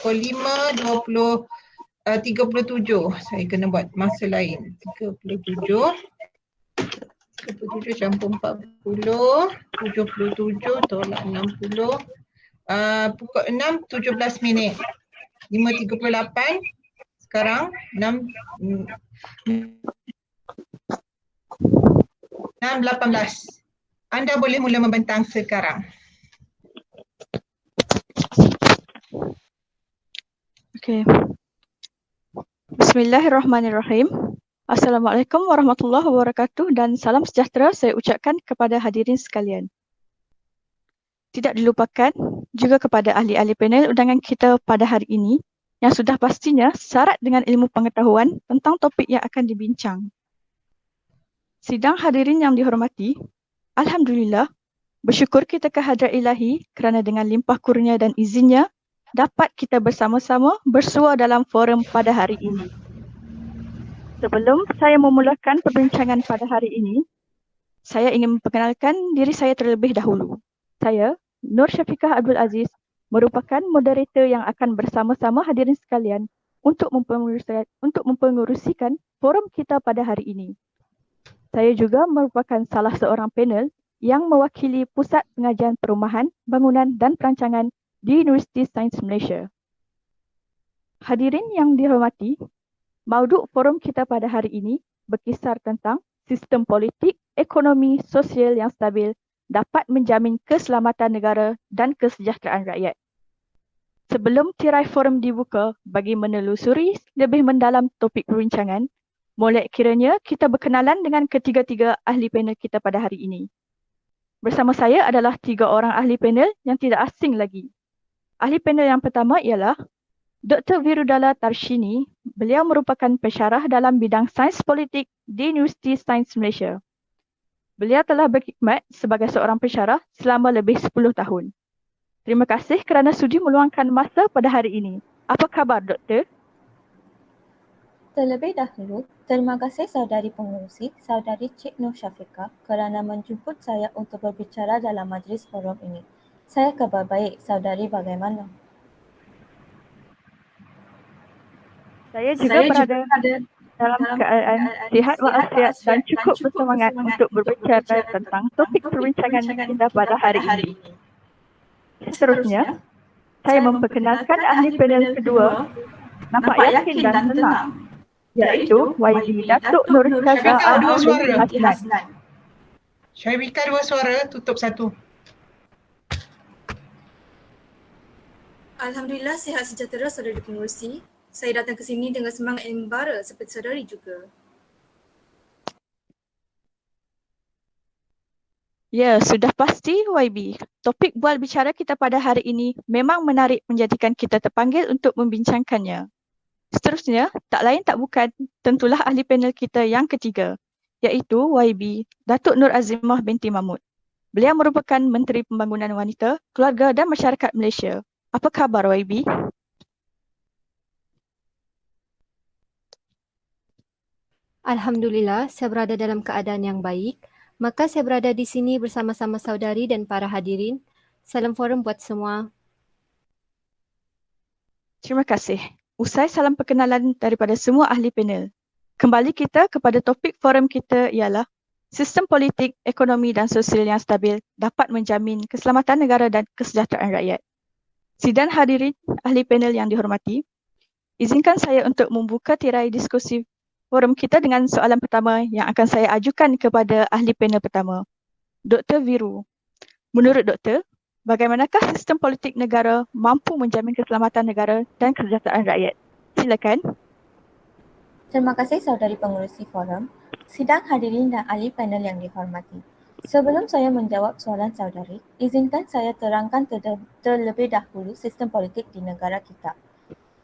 5, 20, 37. Saya kena buat masa lain. 37 campur 40, 77 tolak 60. Pukul 6, 17 minit. 5.38. Sekarang 6, 18. Anda boleh mula membentang sekarang. Okey. Bismillahirrahmanirrahim. Assalamualaikum warahmatullahi wabarakatuh dan salam sejahtera saya ucapkan kepada hadirin sekalian. Tidak dilupakan juga kepada ahli-ahli panel undangan kita pada hari ini yang sudah pastinya syarat dengan ilmu pengetahuan tentang topik yang akan dibincang. Sidang hadirin yang dihormati, Alhamdulillah, bersyukur kita kehadrat Ilahi kerana dengan limpah kurnia dan izinnya dapat kita bersama-sama bersua dalam forum pada hari ini. Sebelum saya memulakan perbincangan pada hari ini, saya ingin memperkenalkan diri saya terlebih dahulu. Saya, Nur Syafiqah Abdul Aziz, merupakan moderator yang akan bersama-sama hadirin sekalian untuk mempengerusikan forum kita pada hari ini. Saya juga merupakan salah seorang panel yang mewakili Pusat Pengajian Perumahan, Bangunan dan Perancangan di Universiti Sains Malaysia. Hadirin yang dihormati, mauduk forum kita pada hari ini berkisar tentang sistem politik, ekonomi, sosial yang stabil dapat menjamin keselamatan negara dan kesejahteraan rakyat. Sebelum tirai forum dibuka bagi menelusuri lebih mendalam topik perbincangan, molek kiranya kita berkenalan dengan ketiga-tiga ahli panel kita pada hari ini. Bersama saya adalah 3 orang ahli panel yang tidak asing lagi. Ahli panel yang pertama ialah Dr. Virudala Tarshini. Beliau merupakan pensyarah dalam bidang sains politik di Universiti Sains Malaysia. Beliau telah berkhidmat sebagai seorang pensyarah selama lebih 10 tahun. Terima kasih kerana sudi meluangkan masa pada hari ini. Apa khabar, Doktor? Terlebih dahulu, terima kasih saudari pengerusi, saudari Cik Nur Syafiqah kerana menjemput saya untuk berbicara dalam majlis forum ini. Saya khabar baik, saudari bagaimana? Saya juga berada dalam keadaan sihat walafiat dan cukup bersemangat untuk berbicara tentang topik perbincangan kita pada hari ini. Seterusnya, saya memperkenalkan ahli panel kedua, nampak yakin dan tenang, iaitu YB Datuk Nur Syazaa binti Hasnan. Syarifah 2 suara, tutup 1. Alhamdulillah sihat sejahtera saudari pengerusi. Saya datang ke sini dengan semangat yang membara seperti saudari juga. Ya, sudah pasti YB. Topik bual bicara kita pada hari ini memang menarik menjadikan kita terpanggil untuk membincangkannya. Seterusnya, tak lain tak bukan tentulah ahli panel kita yang ketiga, iaitu YB Datuk Nur Azimah binti Mahmud. Beliau merupakan Menteri Pembangunan Wanita, Keluarga dan Masyarakat Malaysia. Apa khabar YB? Alhamdulillah, saya berada dalam keadaan yang baik. Maka saya berada di sini bersama-sama saudari dan para hadirin. Salam forum buat semua. Terima kasih. Usai salam perkenalan daripada semua ahli panel, kembali kita kepada topik forum kita ialah sistem politik, ekonomi dan sosial yang stabil dapat menjamin keselamatan negara dan kesejahteraan rakyat. Sidang hadirin ahli panel yang dihormati, izinkan saya untuk membuka tirai diskusi forum kita dengan soalan pertama yang akan saya ajukan kepada ahli panel pertama, Dr. Viru. Menurut Doktor, bagaimanakah sistem politik negara mampu menjamin keselamatan negara dan kesejahteraan rakyat? Silakan. Terima kasih saudari pengerusi forum, sidang hadirin dan ahli panel yang dihormati. Sebelum saya menjawab soalan saudari, izinkan saya terangkan terlebih dahulu sistem politik di negara kita.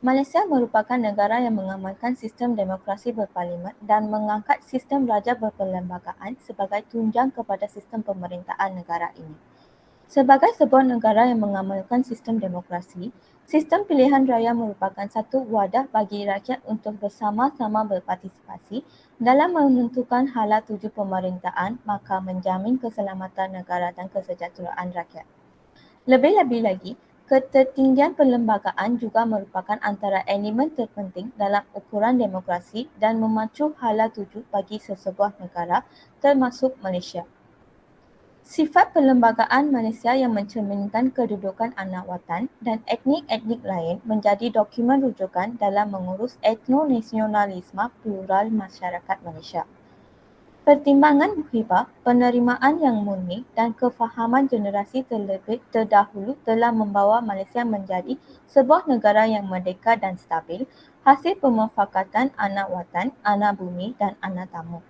Malaysia merupakan negara yang mengamalkan sistem demokrasi berparlimen dan mengangkat sistem raja berperlembagaan sebagai tunjang kepada sistem pemerintahan negara ini. Sebagai sebuah negara yang mengamalkan sistem demokrasi, sistem pilihan raya merupakan satu wadah bagi rakyat untuk bersama-sama berpartisipasi dalam menentukan hala tuju pemerintahan, maka menjamin keselamatan negara dan kesejahteraan rakyat. Lebih-lebih lagi, Ketertinggian perlembagaan juga merupakan antara elemen terpenting dalam ukuran demokrasi dan memacu hala tuju bagi sesebuah negara termasuk Malaysia. Sifat perlembagaan Malaysia yang mencerminkan kedudukan anak watan dan etnik-etnik lain menjadi dokumen rujukan dalam mengurus etno-nasionalisme plural masyarakat Malaysia. Pertimbangan muhibah, penerimaan yang murni dan kefahaman generasi terlebih terdahulu telah membawa Malaysia menjadi sebuah negara yang merdeka dan stabil, hasil pemufakatan anak watan, anak bumi dan anak tamu.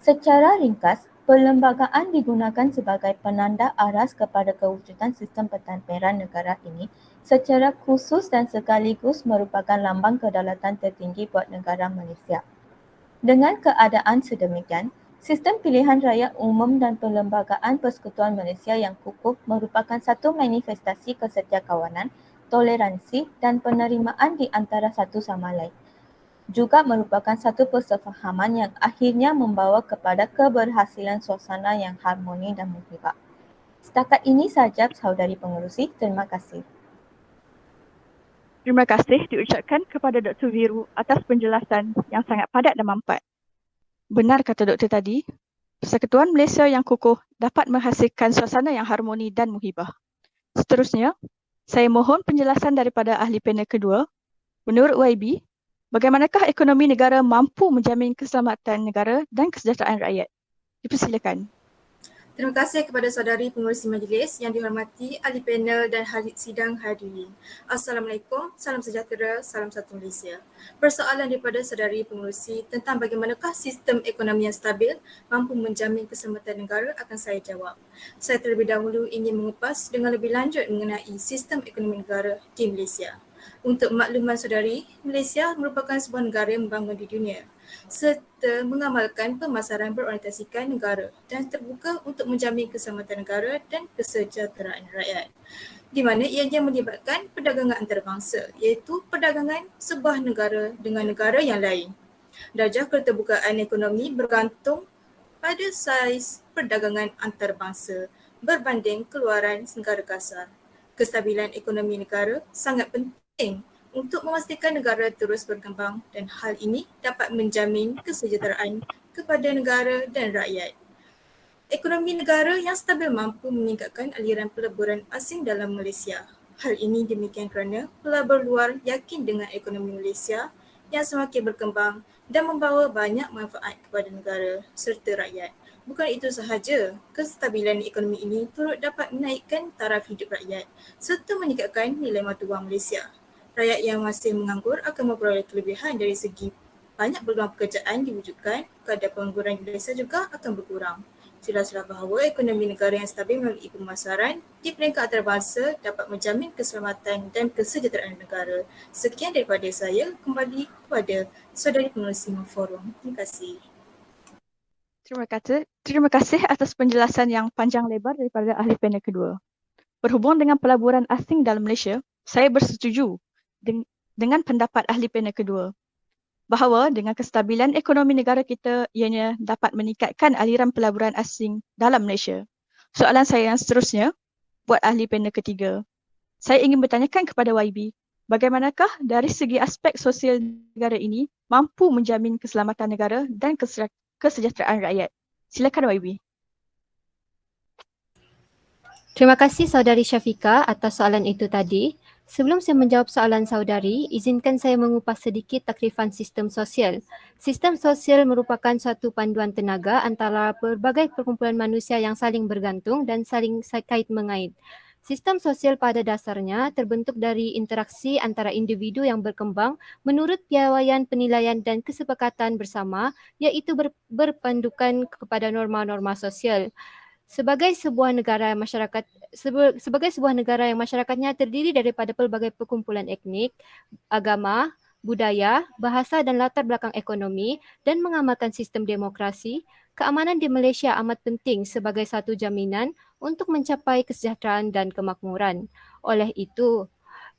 Secara ringkas, perlembagaan digunakan sebagai penanda aras kepada kewujudan sistem pentadbiran negara ini secara khusus dan sekaligus merupakan lambang kedaulatan tertinggi buat negara Malaysia. Dengan keadaan sedemikian, sistem pilihan raya umum dan perlembagaan Persekutuan Malaysia yang kukuh merupakan satu manifestasi kesetiakawanan, toleransi dan penerimaan di antara satu sama lain. Juga merupakan satu persefahaman yang akhirnya membawa kepada keberhasilan suasana yang harmoni dan muhibah. Setakat ini sahaja saudari pengerusi, terima kasih. Terima kasih diucapkan kepada Dr. Viru atas penjelasan yang sangat padat dan mampat. Benar kata doktor tadi, Persekutuan Malaysia yang kukuh dapat menghasilkan suasana yang harmoni dan muhibah. Seterusnya, saya mohon penjelasan daripada ahli panel kedua. Menurut YB, bagaimanakah ekonomi negara mampu menjamin keselamatan negara dan kesejahteraan rakyat? Dipersilakan. Terima kasih kepada saudari pengerusi majlis yang dihormati, ahli panel dan sidang hadirin. Assalamualaikum, salam sejahtera, salam satu Malaysia. Persoalan daripada saudari pengerusi tentang bagaimanakah sistem ekonomi yang stabil mampu menjamin keselamatan negara akan saya jawab. Saya terlebih dahulu ingin mengupas dengan lebih lanjut mengenai sistem ekonomi negara di Malaysia. Untuk makluman saudari, Malaysia merupakan sebuah negara yang membangun di dunia serta mengamalkan pemasaran berorientasikan negara dan terbuka untuk menjamin keselamatan negara dan kesejahteraan rakyat, di mana ianya melibatkan perdagangan antarabangsa, iaitu perdagangan sebuah negara dengan negara yang lain. Darjah keterbukaan ekonomi bergantung pada saiz perdagangan antarabangsa berbanding keluaran negara kasar. Kestabilan ekonomi negara sangat penting untuk memastikan negara terus berkembang dan hal ini dapat menjamin kesejahteraan kepada negara dan rakyat. Ekonomi negara yang stabil mampu meningkatkan aliran pelaburan asing dalam Malaysia. Hal ini demikian kerana pelabur luar yakin dengan ekonomi Malaysia yang semakin berkembang dan membawa banyak manfaat kepada negara serta rakyat. Bukan itu sahaja, kestabilan ekonomi ini turut dapat menaikkan taraf hidup rakyat serta meningkatkan nilai mata wang Malaysia. Rakyat yang masih menganggur akan memperoleh kelebihan dari segi banyak peluang pekerjaan diwujudkan, kadar pengangguran di Malaysia juga akan berkurang. Jelaslah bahawa ekonomi negara yang stabil melalui pemasaran di peringkat antarabangsa dapat menjamin keselamatan dan kesejahteraan negara. Sekian daripada saya, kembali kepada saudari pengerusi forum. Terima kasih. Terima kasih atas penjelasan yang panjang lebar daripada ahli panel kedua. Berhubung dengan pelaburan asing dalam Malaysia, saya bersetuju dengan pendapat ahli panel kedua bahawa dengan kestabilan ekonomi negara kita ianya dapat meningkatkan aliran pelaburan asing dalam Malaysia. Soalan saya yang seterusnya buat ahli panel ketiga. Saya ingin bertanyakan kepada YB, bagaimanakah dari segi aspek sosial negara ini mampu menjamin keselamatan negara dan kesejahteraan rakyat? Silakan YB. Terima kasih saudari Syafiqah atas soalan itu tadi. Sebelum saya menjawab soalan saudari, izinkan saya mengupas sedikit takrifan sistem sosial. Sistem sosial merupakan satu panduan tenaga antara berbagai perkumpulan manusia yang saling bergantung dan saling kait mengait. Sistem sosial pada dasarnya terbentuk dari interaksi antara individu yang berkembang menurut piawaian penilaian dan kesepakatan bersama, iaitu berpandukan kepada norma-norma sosial. Sebagai sebuah negara yang masyarakatnya terdiri daripada pelbagai perkumpulan etnik, agama, budaya, bahasa dan latar belakang ekonomi dan mengamalkan sistem demokrasi, keamanan di Malaysia amat penting sebagai satu jaminan untuk mencapai kesejahteraan dan kemakmuran. Oleh itu,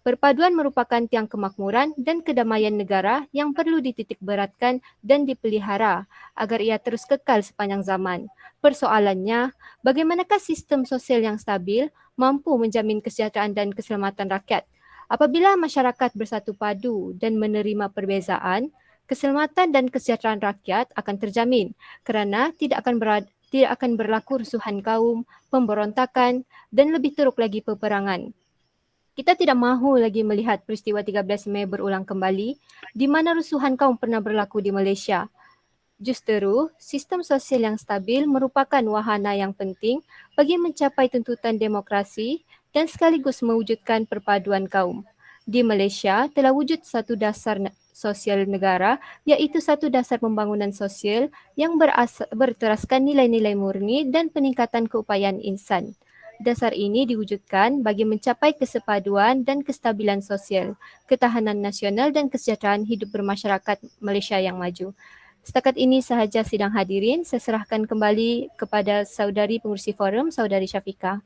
Perpaduan merupakan tiang kemakmuran dan kedamaian negara yang perlu dititikberatkan dan dipelihara agar ia terus kekal sepanjang zaman. Persoalannya, bagaimanakah sistem sosial yang stabil mampu menjamin kesejahteraan dan keselamatan rakyat? Apabila masyarakat bersatu padu dan menerima perbezaan, keselamatan dan kesejahteraan rakyat akan terjamin kerana tidak akan berlaku rusuhan kaum, pemberontakan dan lebih teruk lagi peperangan. Kita tidak mahu lagi melihat peristiwa 13 Mei berulang kembali di mana rusuhan kaum pernah berlaku di Malaysia. Justeru, sistem sosial yang stabil merupakan wahana yang penting bagi mencapai tuntutan demokrasi dan sekaligus mewujudkan perpaduan kaum. Di Malaysia telah wujud satu dasar sosial negara iaitu satu dasar pembangunan sosial yang berteraskan nilai-nilai murni dan peningkatan keupayaan insan. Dasar ini diwujudkan bagi mencapai kesepaduan dan kestabilan sosial, ketahanan nasional dan kesejahteraan hidup bermasyarakat Malaysia yang maju. Setakat ini sahaja sidang hadirin. Saya serahkan kembali kepada saudari pengurusi forum, saudari Syafiqah.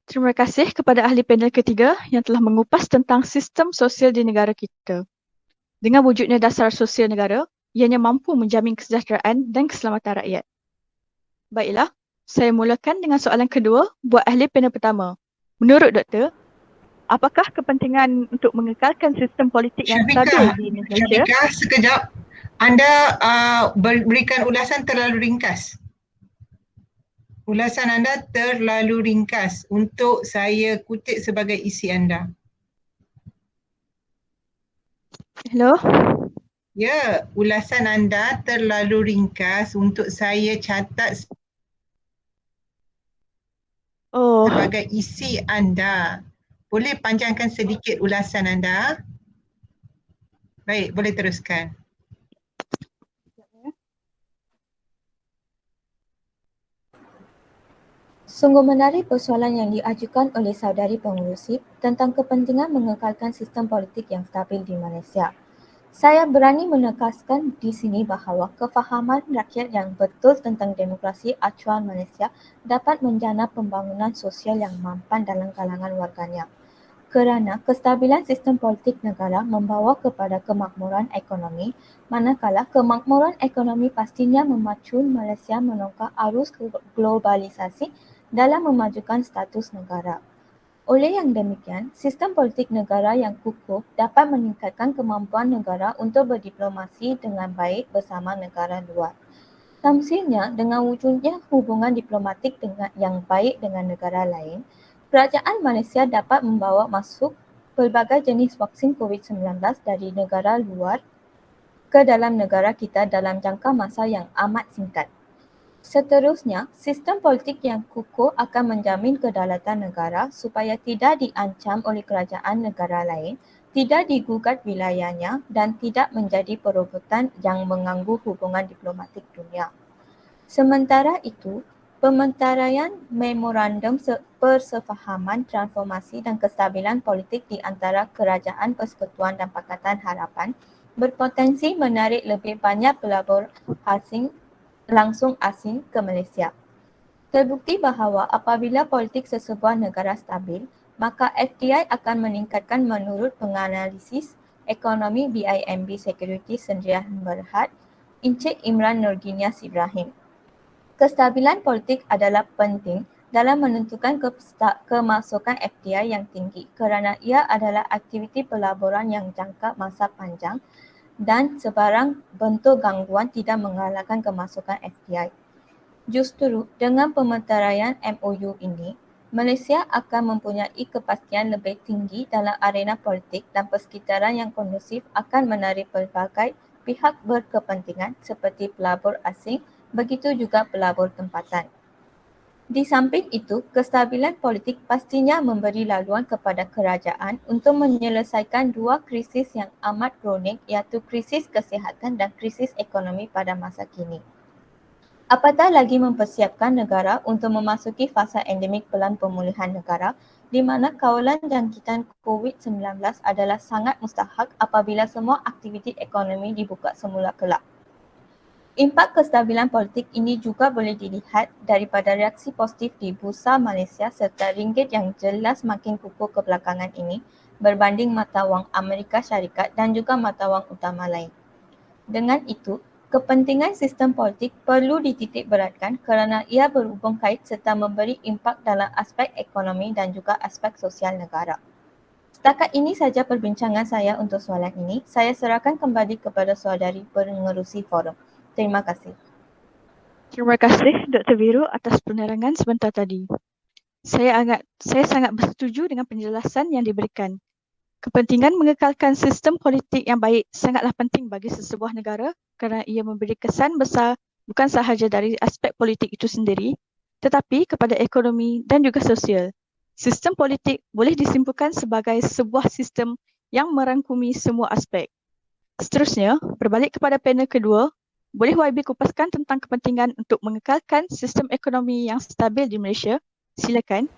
Terima kasih kepada ahli panel ketiga yang telah mengupas tentang sistem sosial di negara kita. Dengan wujudnya dasar sosial negara, ianya mampu menjamin kesejahteraan dan keselamatan rakyat. Baiklah, saya mulakan dengan soalan kedua buat ahli panel pertama. Menurut doktor, apakah kepentingan untuk mengekalkan sistem politik yang stabil di Malaysia? Syafiqah, sekejap. Anda berikan ulasan terlalu ringkas. Ulasan anda terlalu ringkas untuk saya kutip sebagai isi anda. Hello? Ya, ulasan anda terlalu ringkas untuk saya catat sebagai isi anda. Boleh panjangkan sedikit ulasan anda? Baik, boleh teruskan. Sungguh menarik persoalan yang diajukan oleh saudari pengurusi tentang kepentingan mengekalkan sistem politik yang stabil di Malaysia. Saya berani menegaskan di sini bahawa kefahaman rakyat yang betul tentang demokrasi acuan Malaysia dapat menjana pembangunan sosial yang mampan dalam kalangan warganya. Kerana kestabilan sistem politik negara membawa kepada kemakmuran ekonomi, manakala kemakmuran ekonomi pastinya memacu Malaysia menongkak arus globalisasi dalam memajukan status negara. Oleh yang demikian, sistem politik negara yang kukuh dapat meningkatkan kemampuan negara untuk berdiplomasi dengan baik bersama negara luar. Tamsilnya, dengan wujudnya hubungan diplomatik yang baik dengan negara lain, kerajaan Malaysia dapat membawa masuk pelbagai jenis vaksin COVID-19 dari negara luar ke dalam negara kita dalam jangka masa yang amat singkat. Seterusnya, sistem politik yang kukuh akan menjamin kedaulatan negara supaya tidak diancam oleh kerajaan negara lain, tidak digugat wilayahnya dan tidak menjadi perebutan yang mengganggu hubungan diplomatik dunia. Sementara itu, pementaraian memorandum persefahaman transformasi dan kestabilan politik di antara Kerajaan Persekutuan dan Pakatan Harapan berpotensi menarik lebih banyak pelabur asing ke Malaysia. Terbukti bahawa apabila politik sesebuah negara stabil, maka FDI akan meningkatkan menurut penganalisis ekonomi BIMB Securities Sendirian Berhad, Encik Imran Nurginias Ibrahim. Kestabilan politik adalah penting dalam menentukan kemasukan FDI yang tinggi kerana ia adalah aktiviti pelaburan yang jangka masa panjang dan sebarang bentuk gangguan tidak mengalahkan kemasukan FDI. Justru dengan pementaraian MOU ini, Malaysia akan mempunyai kepastian lebih tinggi dalam arena politik dan persekitaran yang kondusif akan menarik pelbagai pihak berkepentingan seperti pelabur asing, begitu juga pelabur tempatan. Di samping itu, kestabilan politik pastinya memberi laluan kepada kerajaan untuk menyelesaikan dua krisis yang amat kronik iaitu krisis kesihatan dan krisis ekonomi pada masa kini. Apatah lagi mempersiapkan negara untuk memasuki fasa endemik pelan pemulihan negara di mana kawalan jangkitan COVID-19 adalah sangat mustahak apabila semua aktiviti ekonomi dibuka semula kelak. Impak kestabilan politik ini juga boleh dilihat daripada reaksi positif di Bursa Malaysia serta ringgit yang jelas makin kukuh kebelakangan ini berbanding mata wang Amerika Syarikat dan juga mata wang utama lain. Dengan itu, kepentingan sistem politik perlu dititik beratkan kerana ia berhubung kait serta memberi impak dalam aspek ekonomi dan juga aspek sosial negara. Setakat ini saja perbincangan saya untuk soalan ini. Saya serahkan kembali kepada saudari pengerusi forum. Terima kasih. Terima kasih Dr. Biru atas penerangan sebentar tadi. Saya sangat bersetuju dengan penjelasan yang diberikan. Kepentingan mengekalkan sistem politik yang baik sangatlah penting bagi sesebuah negara kerana ia memberi kesan besar bukan sahaja dari aspek politik itu sendiri, tetapi kepada ekonomi dan juga sosial. Sistem politik boleh disimpulkan sebagai sebuah sistem yang merangkumi semua aspek. Seterusnya, berbalik kepada panel kedua, boleh YB kupaskan tentang kepentingan untuk mengekalkan sistem ekonomi yang stabil di Malaysia? Silakan.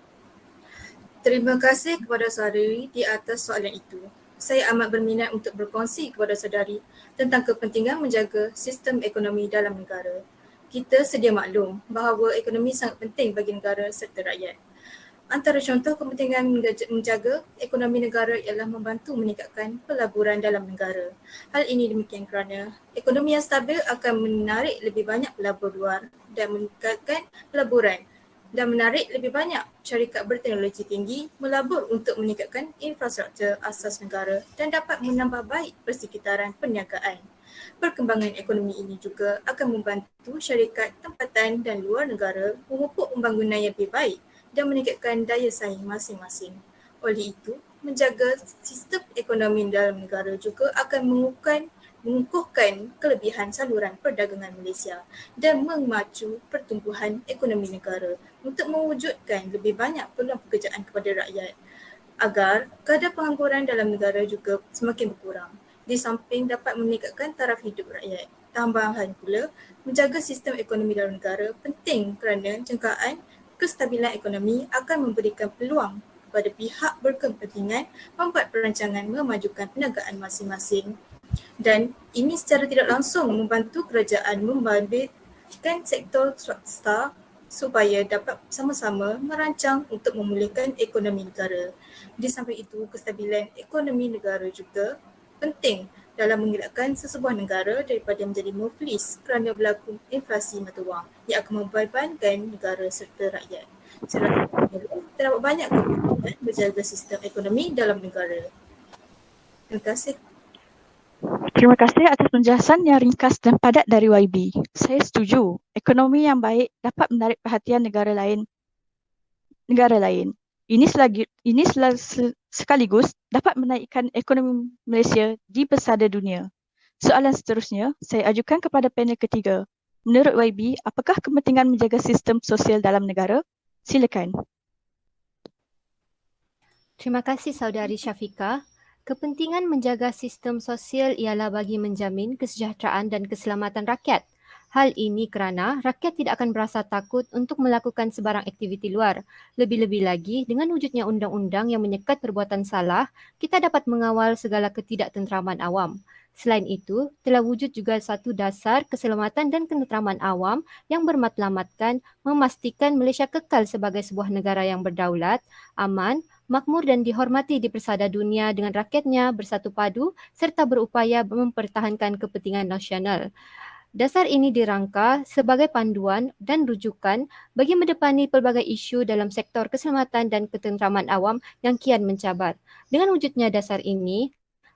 Terima kasih kepada saudari di atas soalan itu. Saya amat berminat untuk berkongsi kepada saudari tentang kepentingan menjaga sistem ekonomi dalam negara. Kita sedia maklum bahawa ekonomi sangat penting bagi negara serta rakyat. Antara contoh kepentingan menjaga ekonomi negara ialah membantu meningkatkan pelaburan dalam negara. Hal ini demikian kerana ekonomi yang stabil akan menarik lebih banyak pelabur luar dan meningkatkan pelaburan dan menarik lebih banyak syarikat berteknologi tinggi melabur untuk meningkatkan infrastruktur asas negara dan dapat menambah baik persekitaran perniagaan. Perkembangan ekonomi ini juga akan membantu syarikat tempatan dan luar negara memupuk pembangunan yang lebih baik dan meningkatkan daya saing masing-masing. Oleh itu, menjaga sistem ekonomi dalam negara juga akan mengukuhkan kelebihan saluran perdagangan Malaysia dan memacu pertumbuhan ekonomi negara untuk mewujudkan lebih banyak peluang pekerjaan kepada rakyat agar kadar pengangguran dalam negara juga semakin berkurang. Di samping dapat meningkatkan taraf hidup rakyat. Tambahan pula, menjaga sistem ekonomi dalam negara penting kerana jangkaan kestabilan ekonomi akan memberikan peluang kepada pihak berkepentingan membuat perancangan memajukan perniagaan masing-masing dan ini secara tidak langsung membantu kerajaan membabitkan sektor swasta supaya dapat sama-sama merancang untuk memulihkan ekonomi negara. Di samping itu, kestabilan ekonomi negara juga penting dalam mengelakkan sesebuah negara daripada menjadi muflis kerana berlaku inflasi mata wang yang akan membebankan negara serta rakyat. Terdapat banyak kepentingan menjaga sistem ekonomi dalam negara. Terima kasih. Terima kasih atas penjelasan yang ringkas dan padat dari YB. Saya setuju, ekonomi yang baik dapat menarik perhatian negara lain. Ini sekaligus dapat menaikkan ekonomi Malaysia di pesada dunia. Soalan seterusnya, saya ajukan kepada panel ketiga. Menurut YB, apakah kepentingan menjaga sistem sosial dalam negara? Silakan. Terima kasih saudari Syafiqah. Kepentingan menjaga sistem sosial ialah bagi menjamin kesejahteraan dan keselamatan rakyat. Hal ini kerana rakyat tidak akan berasa takut untuk melakukan sebarang aktiviti luar. Lebih-lebih lagi, dengan wujudnya undang-undang yang menyekat perbuatan salah, kita dapat mengawal segala ketidaktenteraman awam. Selain itu, telah wujud juga satu dasar keselamatan dan ketenteraman awam yang bermatlamatkan memastikan Malaysia kekal sebagai sebuah negara yang berdaulat, aman, makmur dan dihormati di persada dunia dengan rakyatnya bersatu padu serta berupaya mempertahankan kepentingan nasional. Dasar ini dirangka sebagai panduan dan rujukan bagi mendepani pelbagai isu dalam sektor keselamatan dan ketenteraman awam yang kian mencabar. Dengan wujudnya dasar ini,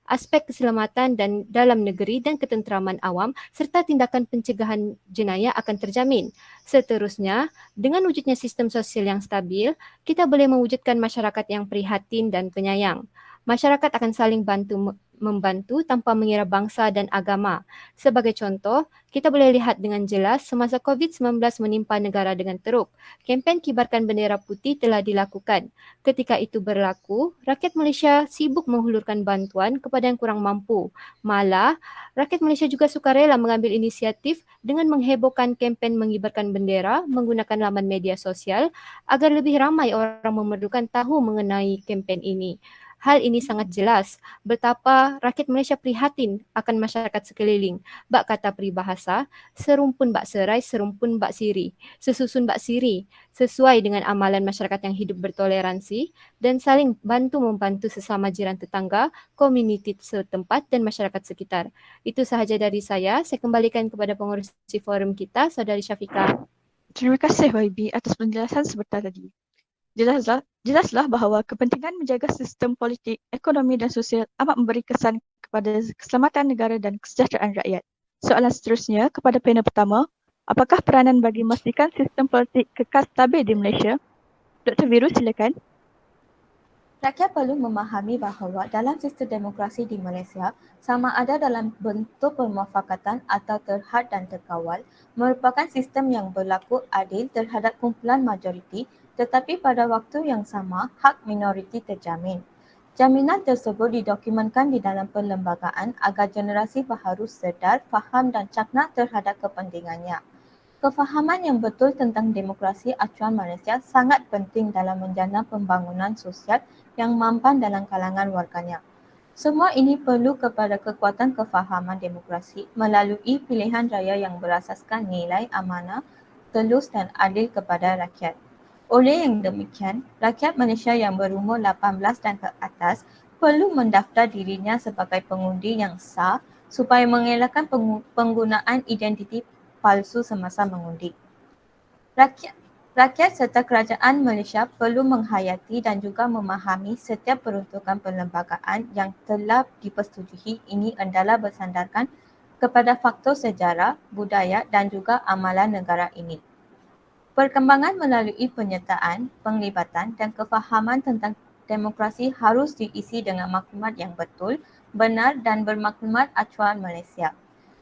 aspek keselamatan dan dalam negeri dan ketenteraman awam serta tindakan pencegahan jenayah akan terjamin. Seterusnya, dengan wujudnya sistem sosial yang stabil, kita boleh mewujudkan masyarakat yang prihatin dan penyayang. Masyarakat akan saling membantu tanpa mengira bangsa dan agama. Sebagai contoh, kita boleh lihat dengan jelas semasa COVID-19 menimpa negara dengan teruk. Kempen kibarkan bendera putih telah dilakukan. Ketika itu berlaku, rakyat Malaysia sibuk menghulurkan bantuan kepada yang kurang mampu. Malah, rakyat Malaysia juga sukarela mengambil inisiatif dengan menghebohkan kempen mengibarkan bendera menggunakan laman media sosial agar lebih ramai orang memerlukan tahu mengenai kempen ini. Hal ini sangat jelas betapa rakyat Malaysia prihatin akan masyarakat sekeliling. Bak kata peribahasa, serumpun bak serai, serumpun bak siri, sesusun bak siri, sesuai dengan amalan masyarakat yang hidup bertoleransi dan saling bantu-membantu sesama jiran tetangga, komuniti setempat dan masyarakat sekitar. Itu sahaja dari saya. Saya kembalikan kepada pengurusi forum kita, Saudari Syafiqah. Terima kasih YB atas penjelasan sebentar tadi. Jelaslah bahawa kepentingan menjaga sistem politik, ekonomi dan sosial amat memberi kesan kepada keselamatan negara dan kesejahteraan rakyat. Soalan seterusnya kepada panel pertama, apakah peranan bagi memastikan sistem politik kekal stabil di Malaysia? Dr. Viru, silakan. Rakyat perlu memahami bahawa dalam sistem demokrasi di Malaysia, sama ada dalam bentuk permufakatan atau terhad dan terkawal, merupakan sistem yang berlaku adil terhadap kumpulan majoriti, tetapi pada waktu yang sama, hak minoriti terjamin. Jaminan tersebut didokumenkan di dalam perlembagaan agar generasi baharu sedar, faham dan cakna terhadap kepentingannya. Kefahaman yang betul tentang demokrasi acuan Malaysia sangat penting dalam menjana pembangunan sosial yang mampan dalam kalangan warganya. Semua ini perlu kepada kekuatan kefahaman demokrasi melalui pilihan raya yang berasaskan nilai amanah, telus dan adil kepada rakyat. Oleh yang demikian, rakyat Malaysia yang berumur 18 dan ke atas perlu mendaftar dirinya sebagai pengundi yang sah supaya mengelakkan penggunaan identiti palsu semasa mengundi. Rakyat serta kerajaan Malaysia perlu menghayati dan juga memahami setiap peruntukan perlembagaan yang telah dipersetujui ini adalah bersandarkan kepada faktor sejarah, budaya dan juga amalan negara ini. Perkembangan melalui penyertaan, penglibatan dan kefahaman tentang demokrasi harus diisi dengan maklumat yang betul, benar dan bermaklumat acuan Malaysia.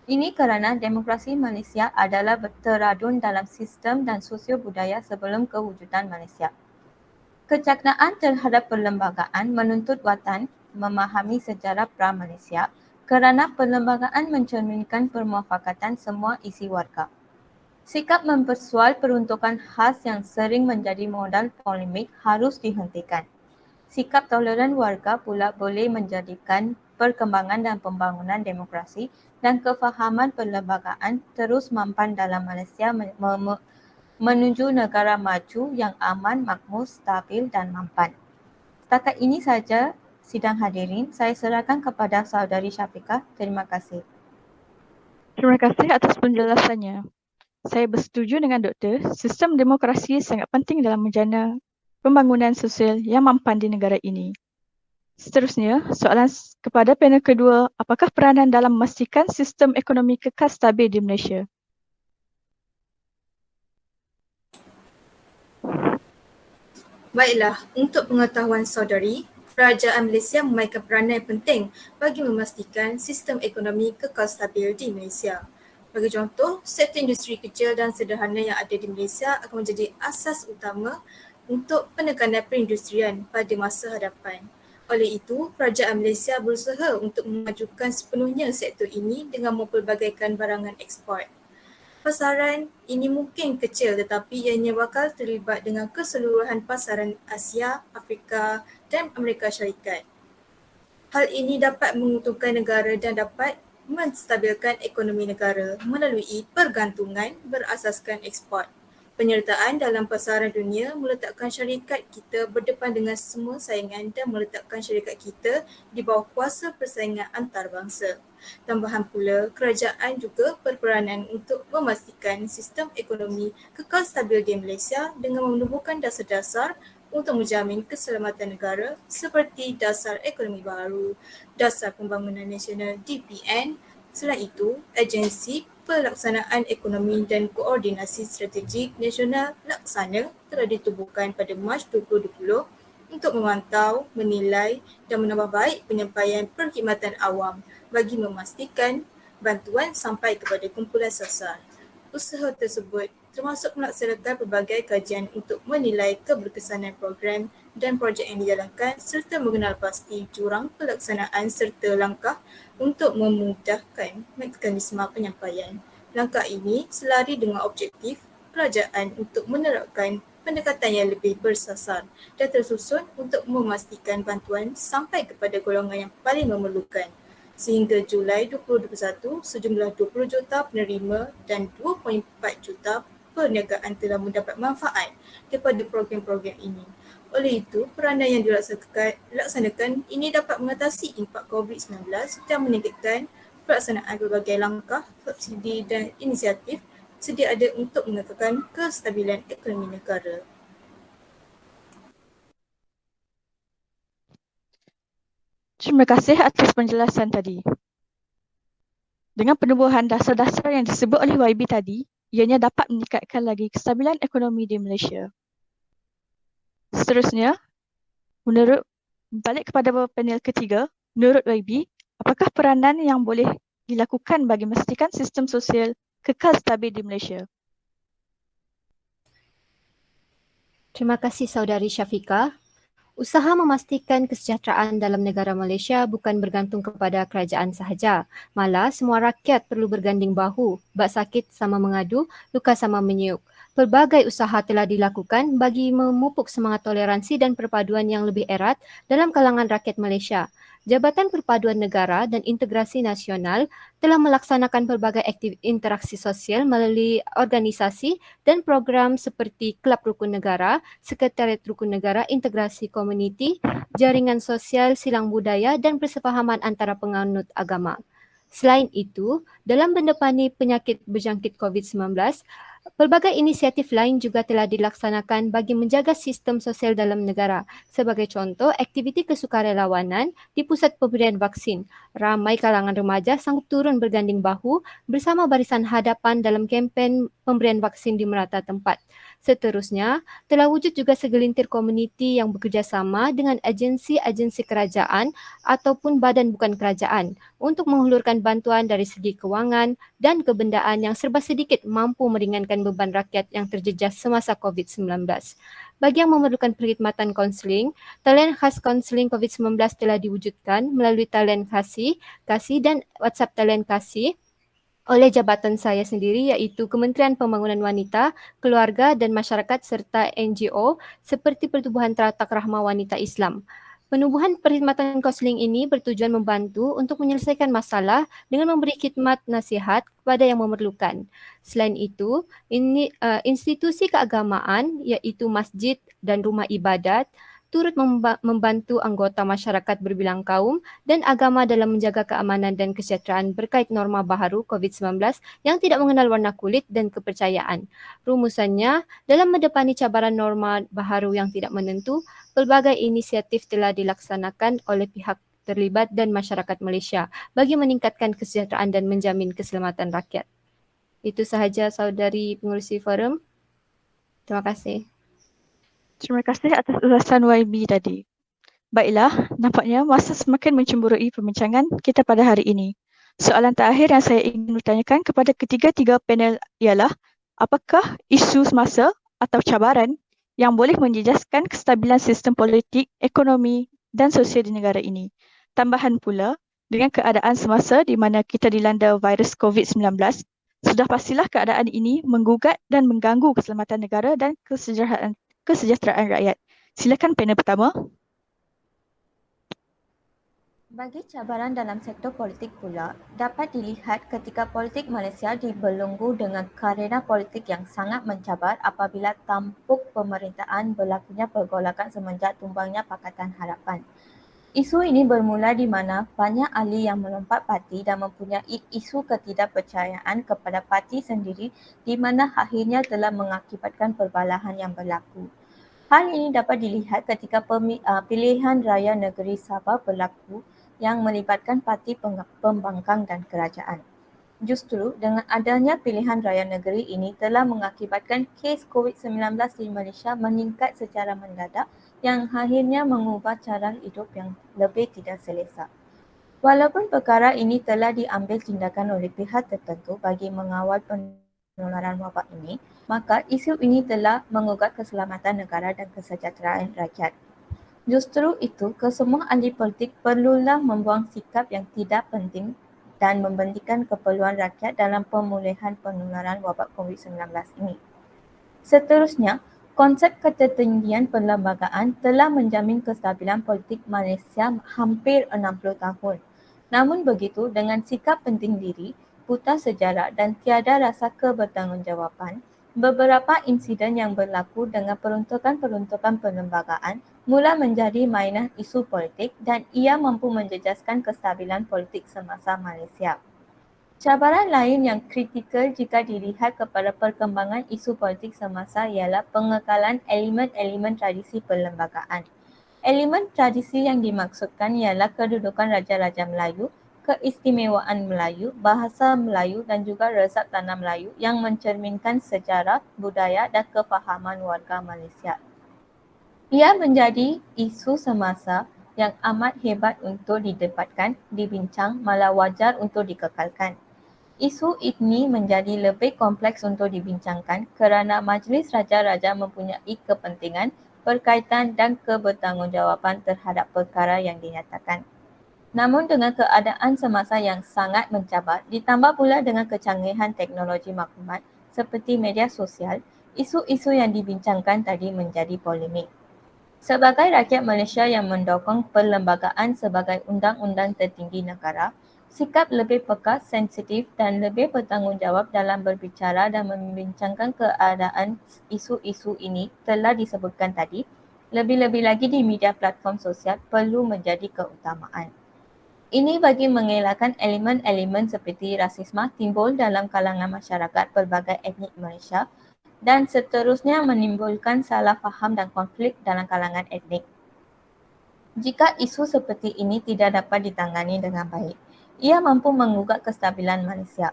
Ini kerana demokrasi Malaysia adalah teradun dalam sistem dan sosio budaya sebelum kewujudan Malaysia. Kecaknaan terhadap perlembagaan menuntut watan memahami sejarah pra-Malaysia kerana perlembagaan mencerminkan permufakatan semua isi warga. Sikap mempersoal peruntukan khas yang sering menjadi modal polemik harus dihentikan. Sikap toleran warga pula boleh menjadikan perkembangan dan pembangunan demokrasi dan kefahaman perlembagaan terus mampan dalam Malaysia menuju negara maju yang aman, makmur, stabil dan mampan. Setakat ini saja sidang hadirin. Saya serahkan kepada Saudari Syafiqah. Terima kasih. Terima kasih atas penjelasannya. Saya bersetuju dengan doktor, sistem demokrasi sangat penting dalam menjana pembangunan sosial yang mampan di negara ini. Seterusnya, soalan kepada panel kedua, apakah peranan dalam memastikan sistem ekonomi kekal stabil di Malaysia? Baiklah, untuk pengetahuan saudari, Kerajaan Malaysia memainkan peranan yang penting bagi memastikan sistem ekonomi kekal stabil di Malaysia. Bagi contoh, sektor industri kecil dan sederhana yang ada di Malaysia akan menjadi asas utama untuk penekanan perindustrian pada masa hadapan. Oleh itu, Kerajaan Malaysia berusaha untuk memajukan sepenuhnya sektor ini dengan mempelbagaikan barangan ekspor. Pasaran ini mungkin kecil tetapi ianya bakal terlibat dengan keseluruhan pasaran Asia, Afrika dan Amerika Syarikat. Hal ini dapat menguntungkan negara dan dapat menstabilkan ekonomi negara melalui pergantungan berasaskan ekspor. Penyertaan dalam pasaran dunia meletakkan syarikat kita berdepan dengan semua saingan dan meletakkan syarikat kita di bawah kuasa persaingan antarabangsa. Tambahan pula, kerajaan juga berperanan untuk memastikan sistem ekonomi kekal stabil di Malaysia dengan menubuhkan dasar-dasar untuk menjamin keselamatan negara seperti Dasar Ekonomi Baharu, Dasar Pembangunan Nasional DPN. Selain itu, Agensi Pelaksanaan Ekonomi dan Koordinasi Strategik Nasional Laksana telah ditubuhkan pada Mac 2020 untuk memantau, menilai dan menambah baik penyampaian perkhidmatan awam bagi memastikan bantuan sampai kepada kumpulan sasar. Usaha tersebut termasuk melaksanakan pelbagai kajian untuk menilai keberkesanan program dan projek yang dijalankan serta mengenal pasti jurang pelaksanaan serta langkah untuk memudahkan mekanisme penyampaian. Langkah ini selari dengan objektif kerajaan untuk menerapkan pendekatan yang lebih bersasar dan tersusun untuk memastikan bantuan sampai kepada golongan yang paling memerlukan. Sehingga Julai 2021, sejumlah 20 juta penerima dan 2.4 juta perniagaan telah mendapat manfaat daripada program-program ini. Oleh itu, peranan yang dilaksanakan ini dapat mengatasi impak COVID-19 dan meningkatkan pelaksanaan berbagai langkah, subsidi dan inisiatif sedia ada untuk mengekalkan kestabilan ekonomi negara. Terima kasih atas penjelasan tadi. Dengan penubuhan dasar-dasar yang disebut oleh YB tadi, ianya dapat meningkatkan lagi kestabilan ekonomi di Malaysia. Seterusnya, balik kepada panel ketiga, menurut YB, apakah peranan yang boleh dilakukan bagi memastikan sistem sosial kekal stabil di Malaysia? Terima kasih Saudari Syafiqah. Usaha memastikan kesejahteraan dalam negara Malaysia bukan bergantung kepada kerajaan sahaja. Malah, semua rakyat perlu berganding bahu. Bak sakit sama mengadu, luka sama menyiuk. Pelbagai usaha telah dilakukan bagi memupuk semangat toleransi dan perpaduan yang lebih erat dalam kalangan rakyat Malaysia. Jabatan Perpaduan Negara dan Integrasi Nasional telah melaksanakan pelbagai interaksi sosial melalui organisasi dan program seperti Kelab Rukun Negara, Sekretariat Rukun Negara, Integrasi Komuniti, Jaringan Sosial Silang Budaya dan Persefahaman antara penganut agama. Selain itu, dalam mendepani penyakit berjangkit COVID-19, pelbagai inisiatif lain juga telah dilaksanakan bagi menjaga sistem sosial dalam negara. Sebagai contoh, aktiviti kesukarelawanan di pusat pemberian vaksin. Ramai kalangan remaja sanggup turun berganding bahu bersama barisan hadapan dalam kempen pemberian vaksin di merata tempat. Seterusnya, telah wujud juga segelintir komuniti yang bekerjasama dengan agensi-agensi kerajaan ataupun badan bukan kerajaan untuk menghulurkan bantuan dari segi kewangan dan kebendaan yang serba sedikit mampu meringankan beban rakyat yang terjejas semasa COVID-19. Bagi yang memerlukan perkhidmatan kaunseling, talian khas kaunseling COVID-19 telah diwujudkan melalui talian kasih dan WhatsApp talian kasih oleh jabatan saya sendiri iaitu Kementerian Pembangunan Wanita, Keluarga dan Masyarakat serta NGO seperti Pertubuhan Teratak Rahmah Wanita Islam. Penubuhan perkhidmatan kaunseling ini bertujuan membantu untuk menyelesaikan masalah dengan memberi khidmat nasihat kepada yang memerlukan. Selain itu, institusi keagamaan iaitu masjid dan rumah ibadat turut membantu anggota masyarakat berbilang kaum dan agama dalam menjaga keamanan dan kesejahteraan berkait norma baharu COVID-19 yang tidak mengenal warna kulit dan kepercayaan. Rumusannya, dalam mendepani cabaran norma baharu yang tidak menentu, pelbagai inisiatif telah dilaksanakan oleh pihak terlibat dan masyarakat Malaysia bagi meningkatkan kesejahteraan dan menjamin keselamatan rakyat. Itu sahaja Saudari Pengerusi Forum. Terima kasih. Terima kasih atas ulasan YB tadi. Baiklah, nampaknya masa semakin mencemburui perbincangan kita pada hari ini. Soalan terakhir yang saya ingin bertanyakan kepada ketiga-tiga panel ialah, apakah isu semasa atau cabaran yang boleh menjejaskan kestabilan sistem politik, ekonomi dan sosial di negara ini? Tambahan pula, dengan keadaan semasa di mana kita dilanda virus COVID-19, sudah pastilah keadaan ini menggugat dan mengganggu keselamatan negara dan kesejahteraan rakyat. Silakan panel pertama. Bagi cabaran dalam sektor politik pula, dapat dilihat ketika politik Malaysia dibelenggu dengan karena politik yang sangat mencabar apabila tampuk pemerintahan berlakunya pergolakan semenjak tumbangnya Pakatan Harapan. Isu ini bermula di mana banyak ahli yang melompat parti dan mempunyai isu ketidakpercayaan kepada parti sendiri di mana akhirnya telah mengakibatkan perbalahan yang berlaku. Hal ini dapat dilihat ketika pilihan raya negeri Sabah berlaku yang melibatkan parti pembangkang dan kerajaan. Justru dengan adanya pilihan raya negeri ini telah mengakibatkan kes COVID-19 di Malaysia meningkat secara mendadak yang akhirnya mengubah cara hidup yang lebih tidak selesa. Walaupun perkara ini telah diambil tindakan oleh pihak tertentu bagi mengawal penularan wabak ini, maka isu ini telah mengugat keselamatan negara dan kesejahteraan rakyat. Justru itu, kesemua ahli politik perlulah membuang sikap yang tidak penting dan membandingkan keperluan rakyat dalam pemulihan penularan wabak COVID-19 ini. Seterusnya, Konsep ketertinggian perlembagaan telah menjamin kestabilan politik Malaysia hampir 60 tahun. Namun begitu, dengan sikap penting diri, buta sejarah dan tiada rasa kebertanggungjawaban, beberapa insiden yang berlaku dengan peruntukan-peruntukan perlembagaan mula menjadi mainan isu politik dan ia mampu menjejaskan kestabilan politik semasa Malaysia. Cabaran lain yang kritikal jika dilihat kepada perkembangan isu politik semasa ialah pengekalan elemen-elemen tradisi perlembagaan. Elemen tradisi yang dimaksudkan ialah kedudukan Raja-Raja Melayu, keistimewaan Melayu, bahasa Melayu dan juga resap tanah Melayu yang mencerminkan sejarah, budaya dan kefahaman warga Malaysia. Ia menjadi isu semasa yang amat hebat untuk didebatkan, dibincang, malah wajar untuk dikekalkan. Isu ini menjadi lebih kompleks untuk dibincangkan kerana Majlis Raja-Raja mempunyai kepentingan, berkaitan dan kebertanggungjawaban terhadap perkara yang dinyatakan. Namun dengan keadaan semasa yang sangat mencabar, ditambah pula dengan kecanggihan teknologi maklumat seperti media sosial, isu-isu yang dibincangkan tadi menjadi polemik. Sebagai rakyat Malaysia yang mendokong perlembagaan sebagai undang-undang tertinggi negara, sikap lebih peka, sensitif dan lebih bertanggungjawab dalam berbicara dan membincangkan keadaan isu-isu ini telah disebutkan tadi, lebih-lebih lagi di media platform sosial perlu menjadi keutamaan. Ini bagi mengelakkan elemen-elemen seperti rasisme timbul dalam kalangan masyarakat pelbagai etnik Malaysia dan seterusnya menimbulkan salah faham dan konflik dalam kalangan etnik. Jika isu seperti ini tidak dapat ditangani dengan baik, ia mampu menggugat kestabilan Malaysia.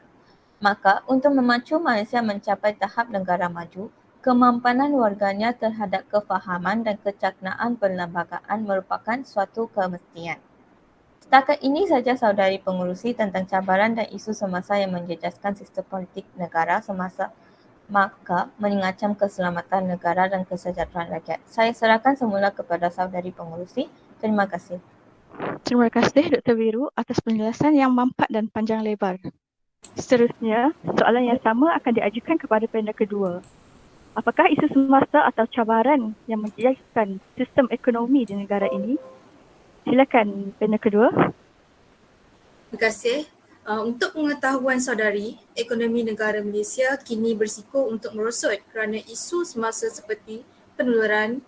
Maka untuk memacu Malaysia mencapai tahap negara maju, kemampanan warganya terhadap kefahaman dan kecaknaan perlembagaan merupakan suatu kemestian. Setakat ini saja saudari pengurusi tentang cabaran dan isu semasa yang menjejaskan sistem politik negara semasa maka mengancam keselamatan negara dan kesejahteraan rakyat. Saya serahkan semula kepada saudari pengurusi. Terima kasih. Terima kasih Dr. Wiru atas penjelasan yang mampat dan panjang lebar. Seterusnya, soalan yang sama akan diajukan kepada panel kedua. Apakah isu semasa atau cabaran yang menjejaskan sistem ekonomi di negara ini? Silakan panel kedua. Terima kasih. Untuk pengetahuan saudari, ekonomi negara Malaysia kini bersiko untuk merosot kerana isu semasa seperti penularan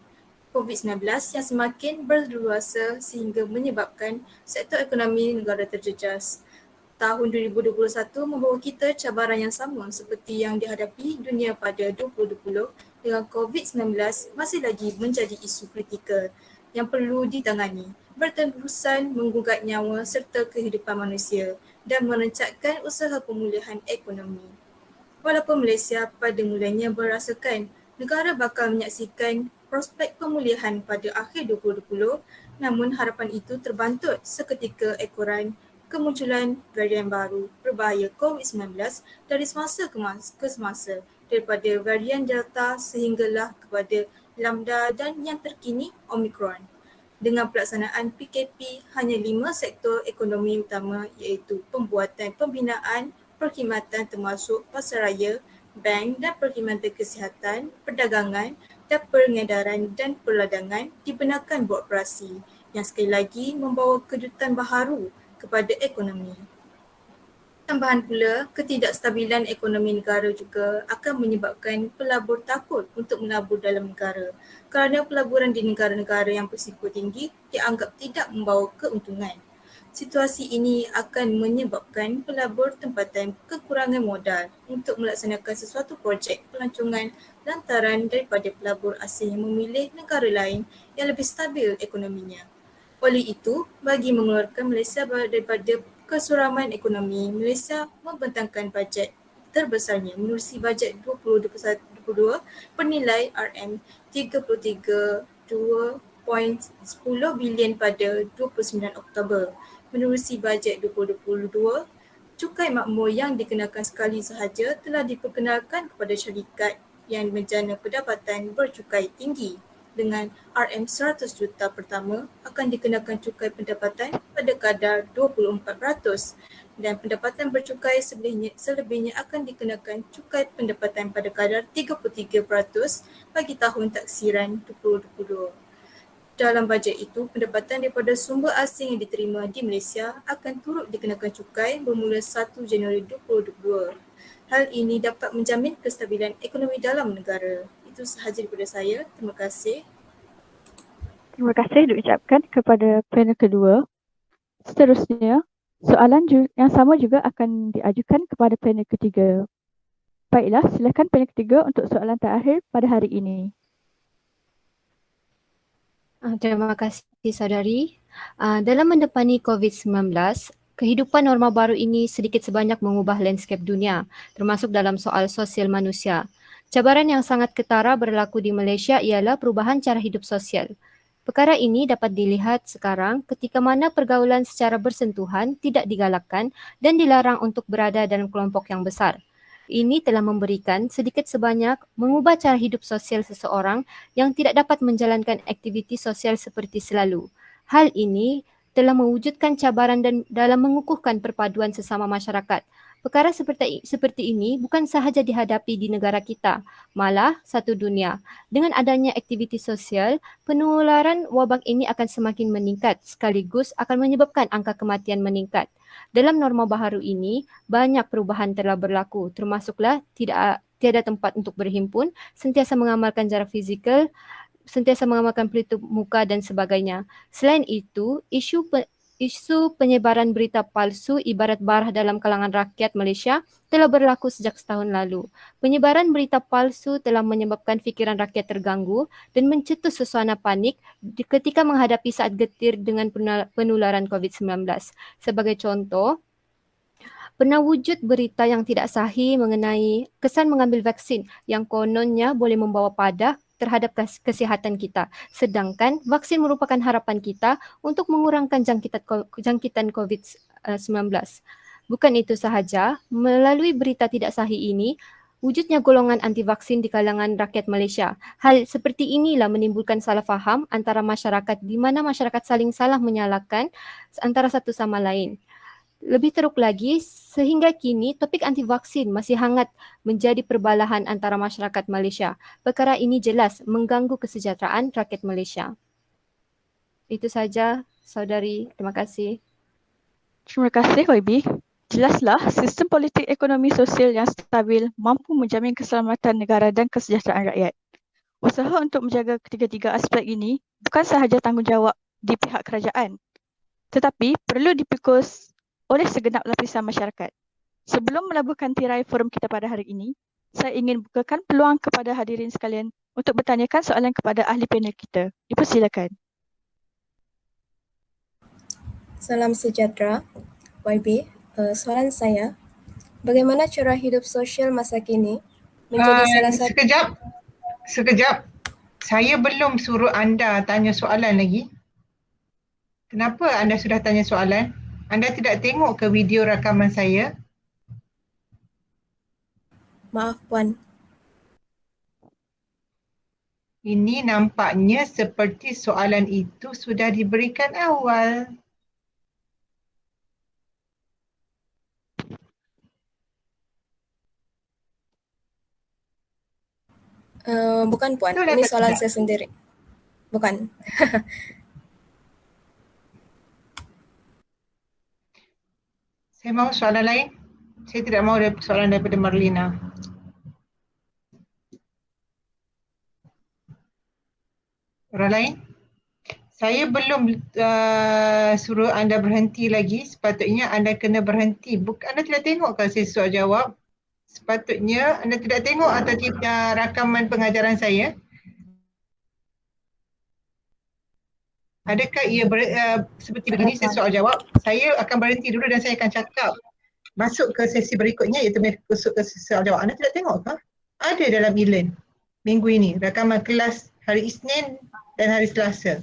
COVID-19 yang semakin berleluasa sehingga menyebabkan sektor ekonomi negara terjejas. Tahun 2021 membawa kita cabaran yang sama seperti yang dihadapi dunia pada 2020 dengan COVID-19 masih lagi menjadi isu kritikal yang perlu ditangani, berterusan menggugat nyawa serta kehidupan manusia dan merencatkan usaha pemulihan ekonomi. Walaupun Malaysia pada mulanya berasakan negara bakal menyaksikan prospek pemulihan pada akhir 2020, namun harapan itu terbantut seketika ekoran kemunculan varian baru berbahaya COVID-19 dari semasa ke semasa, daripada varian Delta sehinggalah kepada Lambda dan yang terkini Omicron. Dengan pelaksanaan PKP, hanya 5 sektor ekonomi utama iaitu pembuatan, pembinaan, perkhidmatan termasuk pasaraya, bank dan perkhidmatan kesihatan, perdagangan dan pengedaran dan perladangan dibenarkan beroperasi yang sekali lagi membawa kejutan baharu kepada ekonomi. Tambahan pula, ketidakstabilan ekonomi negara juga akan menyebabkan pelabur takut untuk melabur dalam negara kerana pelaburan di negara-negara yang berisiko tinggi dianggap tidak membawa keuntungan. Situasi ini akan menyebabkan pelabur tempatan kekurangan modal untuk melaksanakan sesuatu projek pelancongan lantaran daripada pelabur asing yang memilih negara lain yang lebih stabil ekonominya. Oleh itu, bagi mengeluarkan Malaysia daripada kesuraman ekonomi, Malaysia membentangkan bajet terbesarnya menerusi bajet 2021-2022 bernilai RM33.10 bilion pada 29 Oktober. Menerusi bajet 2022, cukai makmur yang dikenakan sekali sahaja telah diperkenalkan kepada syarikat yang menjana pendapatan bercukai tinggi. dengan RM100 juta pertama akan dikenakan cukai pendapatan pada kadar 24% dan pendapatan bercukai selebihnya akan dikenakan cukai pendapatan pada kadar 33% bagi tahun taksiran 2022. Dalam bajet itu, pendapatan daripada sumber asing yang diterima di Malaysia akan turut dikenakan cukai bermula 1 Januari 2022. Hal ini dapat menjamin kestabilan ekonomi dalam negara. Itu sahaja daripada saya. Terima kasih. Terima kasih diucapkan kepada panel kedua. Seterusnya, soalan yang sama juga akan diajukan kepada panel ketiga. Baiklah, silakan panel ketiga untuk soalan terakhir pada hari ini. Terima kasih saudari. Dalam mendepani COVID-19, kehidupan norma baru ini sedikit sebanyak mengubah landscape dunia, termasuk dalam soal sosial manusia. Cabaran yang sangat ketara berlaku di Malaysia ialah perubahan cara hidup sosial. Perkara ini dapat dilihat sekarang ketika mana pergaulan secara bersentuhan tidak digalakkan dan dilarang untuk berada dalam kelompok yang besar. Ini telah memberikan sedikit sebanyak mengubah cara hidup sosial seseorang yang tidak dapat menjalankan aktiviti sosial seperti selalu. Hal ini telah mewujudkan cabaran dan dalam mengukuhkan perpaduan sesama masyarakat. Perkara seperti ini bukan sahaja dihadapi di negara kita, malah satu dunia. Dengan adanya aktiviti sosial, penularan wabak ini akan semakin meningkat sekaligus akan menyebabkan angka kematian meningkat. Dalam norma baharu ini, banyak perubahan telah berlaku, termasuklah tiada tempat untuk berhimpun, sentiasa mengamalkan jarak fizikal, sentiasa mengamalkan pelitup muka dan sebagainya. Selain itu, isu penyebaran berita palsu ibarat barah dalam kalangan rakyat Malaysia telah berlaku sejak setahun lalu. Penyebaran berita palsu telah menyebabkan fikiran rakyat terganggu dan mencetus suasana panik ketika menghadapi saat getir dengan penularan COVID-19. Sebagai contoh, pernah wujud berita yang tidak sahih mengenai kesan mengambil vaksin yang kononnya boleh membawa padah terhadap kesihatan kita. Sedangkan vaksin merupakan harapan kita untuk mengurangkan jangkitan COVID-19. Bukan itu sahaja, melalui berita tidak sahih ini, wujudnya golongan anti vaksin di kalangan rakyat Malaysia. Hal seperti inilah menimbulkan salah faham antara masyarakat di mana masyarakat saling salah menyalahkan antara satu sama lain. Lebih teruk lagi, sehingga kini topik anti vaksin masih hangat menjadi perbalahan antara masyarakat Malaysia. Perkara ini jelas mengganggu kesejahteraan rakyat Malaysia. Itu saja, saudari. Terima kasih. Terima kasih, YB. Jelaslah, sistem politik ekonomi sosial yang stabil mampu menjamin keselamatan negara dan kesejahteraan rakyat. Usaha untuk menjaga ketiga-tiga aspek ini bukan sahaja tanggungjawab di pihak kerajaan, tetapi perlu dipikul oleh segenap lapisan masyarakat. Sebelum melabuhkan tirai forum kita pada hari ini, saya ingin bukakan peluang kepada hadirin sekalian untuk bertanyakan soalan kepada ahli panel kita. Dipersilakan. Salam sejahtera, YB. Soalan saya, bagaimana cara hidup sosial masa kini menjadi salah satu... Sekejap. Saya belum suruh anda tanya soalan lagi. Kenapa anda sudah tanya soalan? Anda tidak tengok ke video rakaman saya? Maaf, Puan. Ini nampaknya seperti soalan itu sudah diberikan awal. Bukan, Puan. Betul Ini atau soalan tidak? saya sendiri. Bukan. Saya mahu soalan lain. Saya tidak mahu soalan daripada Marlina. Orang lain? Saya belum suruh anda berhenti lagi. Sepatutnya anda kena berhenti. Anda tidak tengok ke sesi soal jawab? Sepatutnya anda tidak tengok atau tidak rakaman pengajaran saya? Adakah ia seperti begini sesi soal jawab? Saya akan berhenti dulu dan saya akan cakap. Masuk ke sesi berikutnya iaitu masuk ke sesi soal jawab. Anda tidak tengok ke? Ada dalam e-learn minggu ini. Rakaman kelas hari Isnin dan hari Selasa.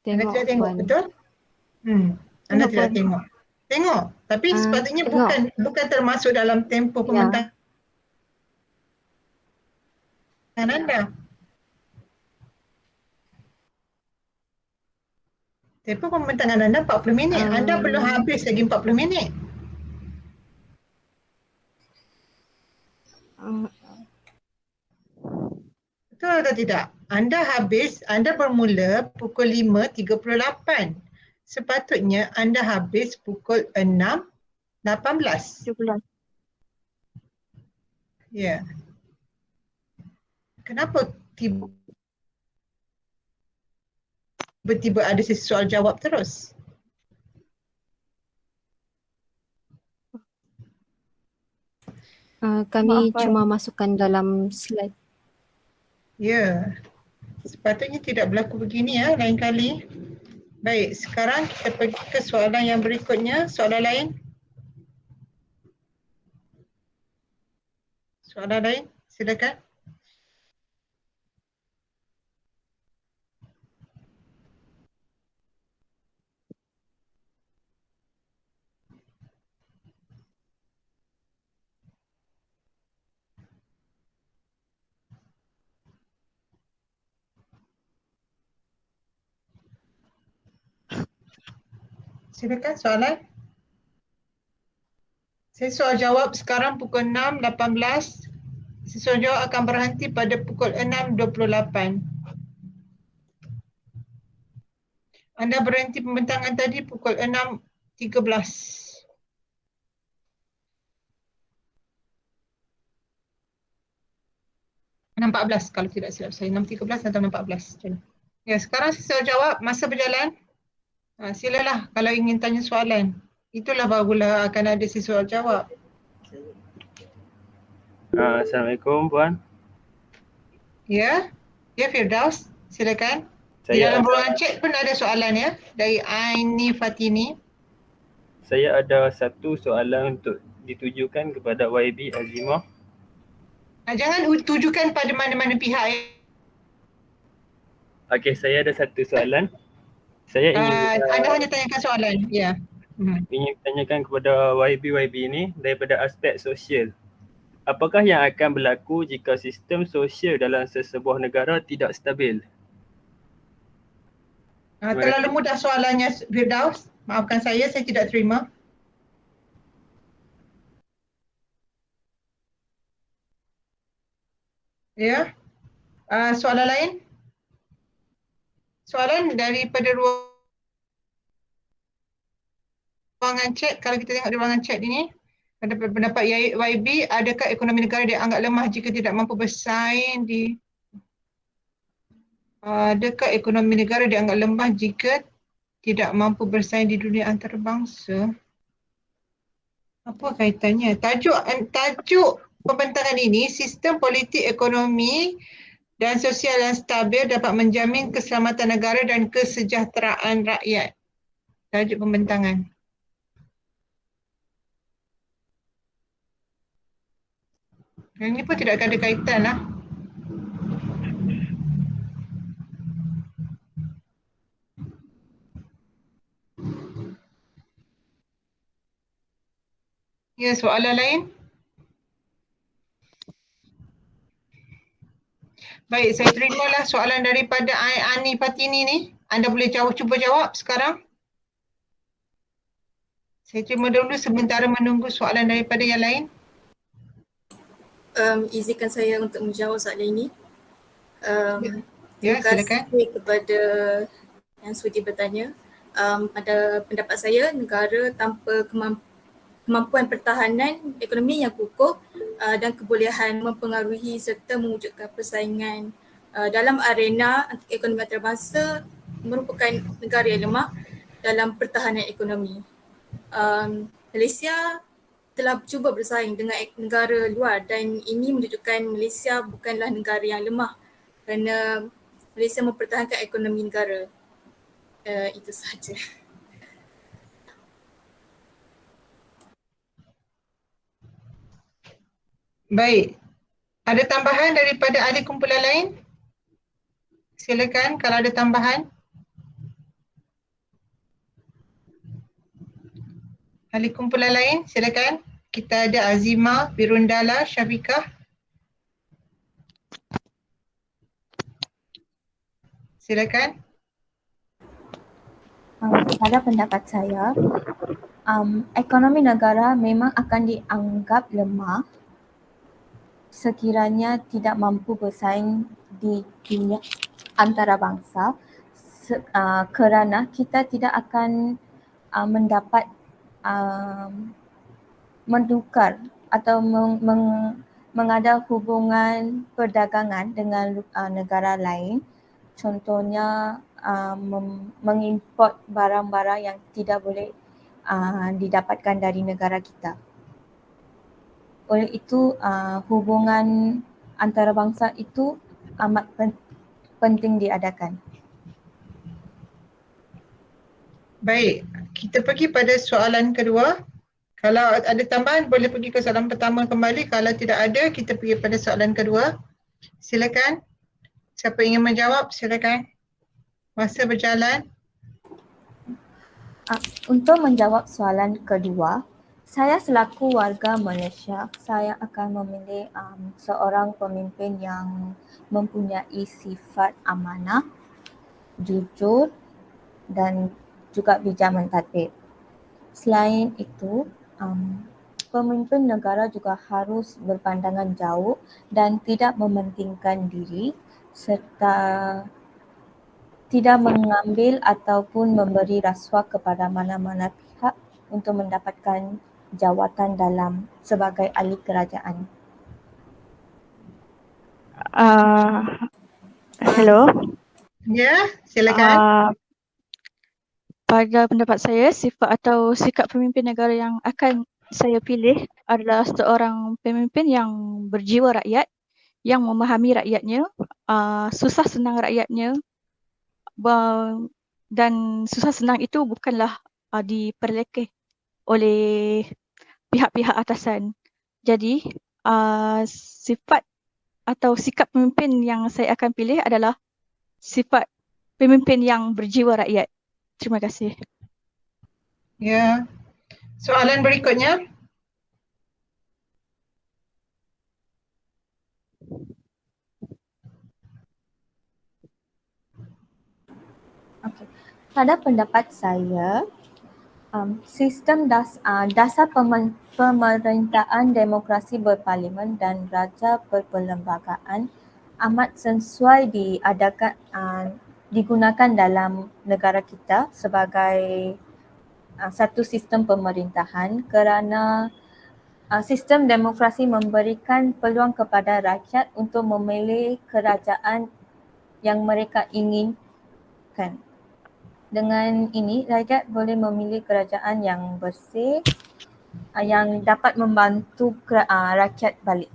Anda tidak tengok, betul? Anda tidak tengok. Tengok. Tapi sepatutnya Tengok. bukan termasuk dalam tempoh Ya. pembentangan anda. Tempoh pembentangan anda 40 minit. Anda belum habis lagi 40 minit. Betul atau tidak? Anda bermula pukul 5.38. Sepatutnya anda habis pukul 6.18. 17. Ya. Kenapa tiba-tiba ada sesi soal jawab terus? Kami Maaf, cuma masukkan dalam slide. Ya. Sepatutnya tidak berlaku begini ya lain kali. Baik, sekarang kita pergi ke soalan yang berikutnya. Soalan lain? Soalan lain? Silakan. Silakan soalan. Sesi soal jawab sekarang pukul 6.18. Sesi soal jawab akan berhenti pada pukul 6.28. Anda berhenti pembentangan tadi pukul 6.13. 6.14 kalau tidak silap saya. 6.13 atau 6.14. Ya, sekarang sesi soal jawab masa berjalan. Silalah kalau ingin tanya soalan. Itulah barulah akan ada sesi soal jawab. Assalamualaikum Puan. Ya, Firdaus, silakan. Di Saya dalam ada, ruangan chat pun ada soalan ya dari Aini Fatini. saya ada satu soalan untuk ditujukan kepada YB Azimah. Jangan tujukan pada mana-mana pihak ya. Okey, saya ada satu soalan. Saya Anda hanya tanyakan soalan, ya. ingin tanyakan kepada YB ini daripada aspek sosial. Apakah yang akan berlaku jika sistem sosial dalam sesebuah negara tidak stabil? Terlalu mudah soalannya, Firdaus. Maafkan saya tidak terima. Ya. Soalan lain? Soalan daripada ruangan chat, kalau kita tengok di ruangan chat ini, ada pendapat YB, adakah ekonomi negara dianggap lemah jika tidak mampu bersaing di adakah ekonomi negara dianggap lemah jika tidak mampu bersaing di dunia antarabangsa? Apa kaitannya? Tajuk pembentangan ini, sistem politik ekonomi dan sosial yang stabil dapat menjamin keselamatan negara dan kesejahteraan rakyat. Tajuk pembentangan. Ini pun tidak ada kaitan lah. Ya, soalan lain? Baik, saya terimalah soalan daripada Ani Fatini ni. Anda boleh cuba jawab sekarang. Saya terima dulu sementara menunggu soalan daripada yang lain. Izinkan saya untuk menjawab soalan ini. Ya, silakan. Terima kasih kepada yang sudi bertanya. Pada pendapat saya, negara tanpa kemampuan pertahanan ekonomi yang kukuh dan kebolehan mempengaruhi serta mewujudkan persaingan dalam arena ekonomi antarabangsa merupakan negara yang lemah dalam pertahanan ekonomi. Malaysia telah cuba bersaing dengan negara luar dan ini menunjukkan Malaysia bukanlah negara yang lemah kerana Malaysia mempertahankan ekonomi negara. Itu sahaja. Baik. Ada tambahan daripada ahli kumpulan lain? Silakan kalau ada tambahan. Ahli kumpulan lain, silakan. Kita ada Azima, Birundala, Syafiqah. Silakan. Pada pendapat saya, ekonomi negara memang akan dianggap lemah sekiranya tidak mampu bersaing di dunia antarabangsa kerana kita tidak akan mendapat menukar atau mengada hubungan perdagangan dengan negara lain. Contohnya mengimport barang-barang yang tidak boleh didapatkan dari negara kita. Oleh itu hubungan antarabangsa itu amat penting diadakan. Baik, kita pergi pada soalan kedua. Kalau ada tambahan boleh pergi ke soalan pertama kembali. Kalau tidak ada, kita pergi pada soalan kedua. Silakan. Siapa ingin menjawab, silakan. Masa berjalan. Untuk menjawab soalan kedua, saya selaku warga Malaysia, saya akan memilih seorang pemimpin yang mempunyai sifat amanah, jujur dan juga bijak mentadbir. Selain itu, pemimpin negara juga harus berpandangan jauh dan tidak mementingkan diri serta tidak mengambil ataupun memberi rasuah kepada mana-mana pihak untuk mendapatkan jawatan dalam sebagai ahli kerajaan. Hello. Ya, silakan. Pada pendapat saya, sifat atau sikap pemimpin negara yang akan saya pilih adalah seorang pemimpin yang berjiwa rakyat, yang memahami rakyatnya, susah senang rakyatnya, dan susah senang itu bukanlah diperlekeh oleh pihak-pihak atasan. Jadi sifat atau sikap pemimpin yang saya akan pilih adalah sifat pemimpin yang berjiwa rakyat. Terima kasih. Ya. Soalan berikutnya. Okey. Pada pendapat saya, sistem dasar pemerintahan demokrasi berparlimen dan raja berperlembagaan amat sesuai digunakan dalam negara kita sebagai satu sistem pemerintahan kerana sistem demokrasi memberikan peluang kepada rakyat untuk memilih kerajaan yang mereka inginkan. Dengan ini, rakyat boleh memilih kerajaan yang bersih, yang dapat membantu rakyat balik.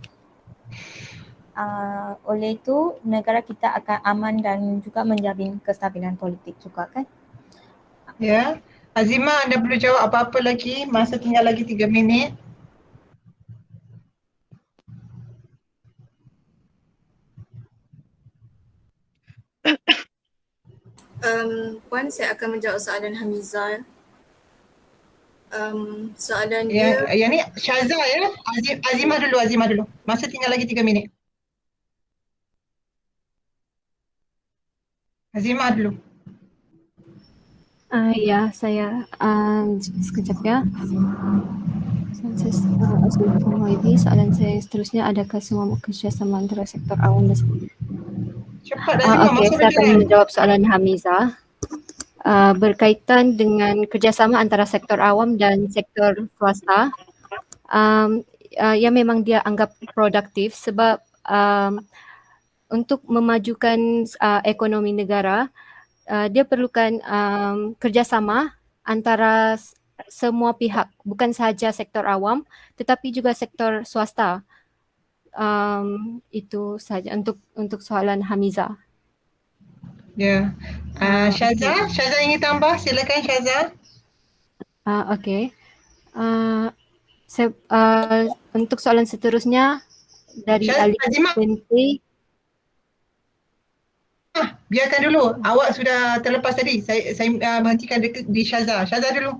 Oleh itu, negara kita akan aman dan juga menjamin kestabilan politik juga kan? Ya. Azima, anda perlu jawab apa-apa lagi? Masa tinggal lagi 3 minit. Puan, saya akan menjawab soalan Hamizah. Soalan dia... Yang ni Syazah ya? Azimah dulu. Masa tinggal lagi 3 minit. Azimah dulu. Ya, saya sekejap ya. Assalamualaikum YB. Soalan saya seterusnya, adakah semua kerjasama antara sektor awam dan cepat Azimah, Okey, saya akan menjawab soalan Hamizah. Berkaitan dengan kerjasama antara sektor awam dan sektor swasta, yang memang dia anggap produktif sebab untuk memajukan ekonomi negara, dia perlukan kerjasama antara semua pihak, bukan sahaja sektor awam tetapi juga sektor swasta. Itu sahaja untuk soalan Hamizah. Ya. Syazah, okay. Syazah ingin tambah, silakan Syazah. Okey. Untuk soalan seterusnya dari Ali Binti. Biarkan dulu. Awak sudah terlepas tadi. Saya menghentikan di Syazah. Syazah dulu.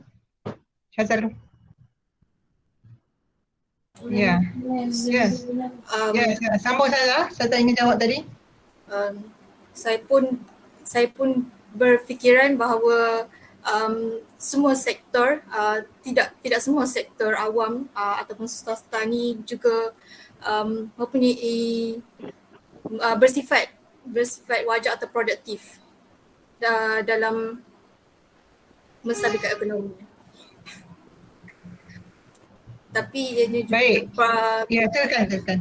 Ya, yes. Um, Ya, sambung saya. Saya tak ingin jawab tadi. Saya pun berfikiran bahawa semua sektor tidak semua sektor awam ataupun swasta ni juga mempunyai bersifat wajar atau produktif dalam menstabilkan ekonomi. Tapi ianya juga Baik. Ya, silakan.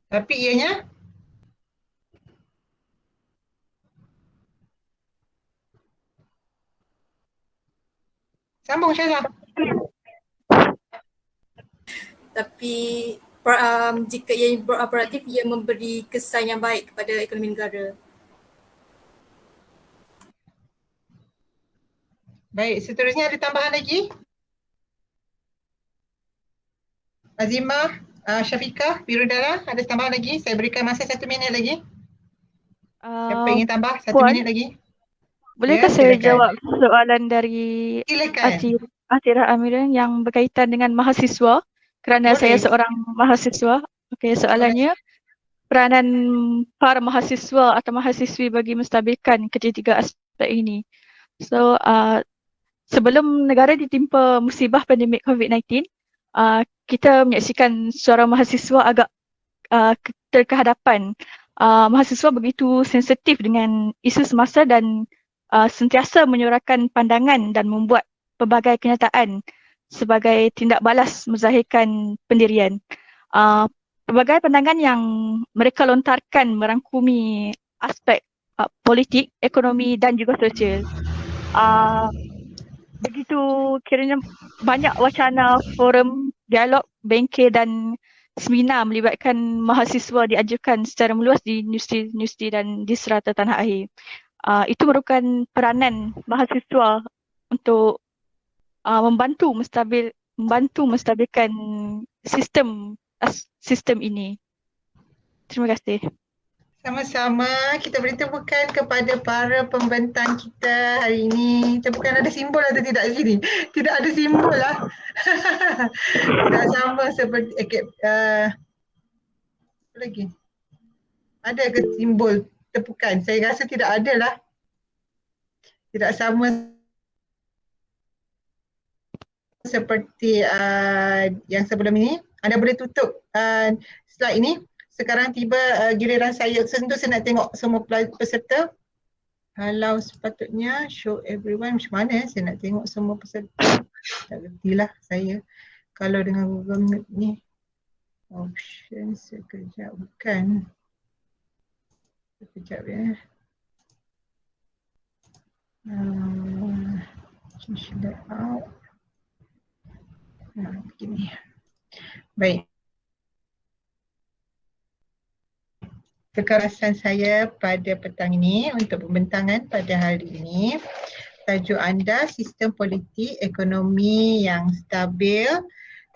Tapi ianya sambung Syazah. Tapi jika ia produktif, ia memberi kesan yang baik kepada ekonomi negara. Baik, seterusnya ada tambahan lagi? Azimah, Syafiqah, Birudala, ada tambahan lagi? Saya berikan masa 1 minit lagi. Siapa ingin tambah? 1 Puan, minit lagi. bolehkah Ya, saya silakan. jawab soalan dari Silakan. Atira Amirin yang berkaitan dengan mahasiswa kerana saya Boleh. seorang mahasiswa. Okey, soalannya peranan para mahasiswa atau mahasiswi bagi menstabilkan ketiga aspek ini. So, sebelum negara ditimpa musibah pandemik COVID-19, kita menyaksikan seorang mahasiswa agak terkehadapan. Mahasiswa begitu sensitif dengan isu semasa dan sentiasa menyuarakan pandangan dan membuat pelbagai kenyataan sebagai tindak balas menzahirkan pendirian. Pelbagai pandangan yang mereka lontarkan merangkumi aspek politik, ekonomi dan juga sosial. Begitu kiranya banyak wacana, forum, dialog, bengkel dan seminar melibatkan mahasiswa diajukan secara meluas di universiti-universiti dan di serata tanah air. Itu merupakan peranan mahasiswa untuk membantu menstabilkan sistem ini. Terima kasih. Sama-sama, kita beri tepukan kepada para pembentang kita hari ini. Tepukan ada simbol atau tidak di sini? Tidak ada simbol lah. Tidak sama seperti apa lagi? Ada ke simbol tepukan? Saya rasa tidak ada lah. Tidak sama seperti yang sebelum ini. Anda boleh tutup slide ini. Sekarang tiba giliran saya. Tentu saya nak tengok semua peserta. Kalau sepatutnya show everyone macam mana saya nak tengok semua peserta. Tak kertilah saya. Kalau dengan Google Meet ni. Option sekejap. Bukan. Sekejap ya. Change layout. Begini. Baik. Kekerasan saya pada petang ini untuk pembentangan pada hari ini. Tajuk anda, sistem politik ekonomi yang stabil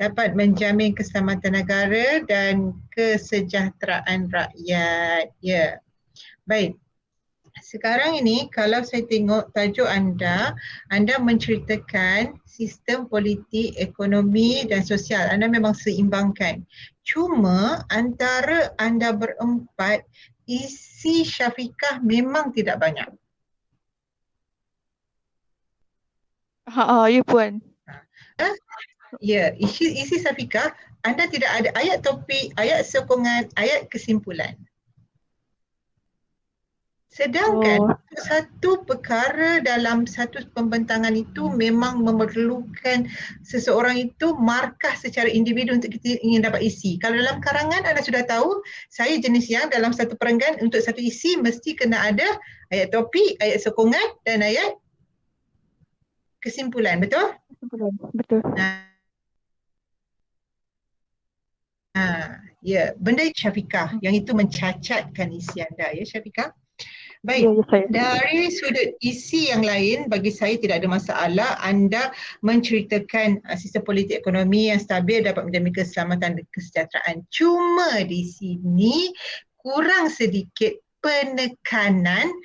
dapat menjamin keselamatan negara dan kesejahteraan rakyat. Ya. Baik. Sekarang ini kalau saya tengok tajuk anda menceritakan sistem politik, ekonomi dan sosial. Anda memang seimbangkan. Cuma antara anda berempat, isi Syafiqah memang tidak banyak. Ya Puan. Ya, isi Syafiqah, anda tidak ada ayat topik, ayat sokongan, ayat kesimpulan. Sedangkan satu perkara dalam satu pembentangan itu memang memerlukan seseorang itu markah secara individu untuk kita ingin dapat isi. Kalau dalam karangan anda sudah tahu, saya jenis yang dalam satu perenggan untuk satu isi mesti kena ada ayat topik, ayat sokongan dan ayat kesimpulan. Betul? Betul. Ya, benda Syafiqah yang itu mencacatkan isi anda ya Syafiqah. Baik, dari sudut isi yang lain bagi saya tidak ada masalah anda menceritakan sistem politik ekonomi yang stabil dapat menjamin keselamatan dan kesejahteraan. Cuma di sini kurang sedikit penekanan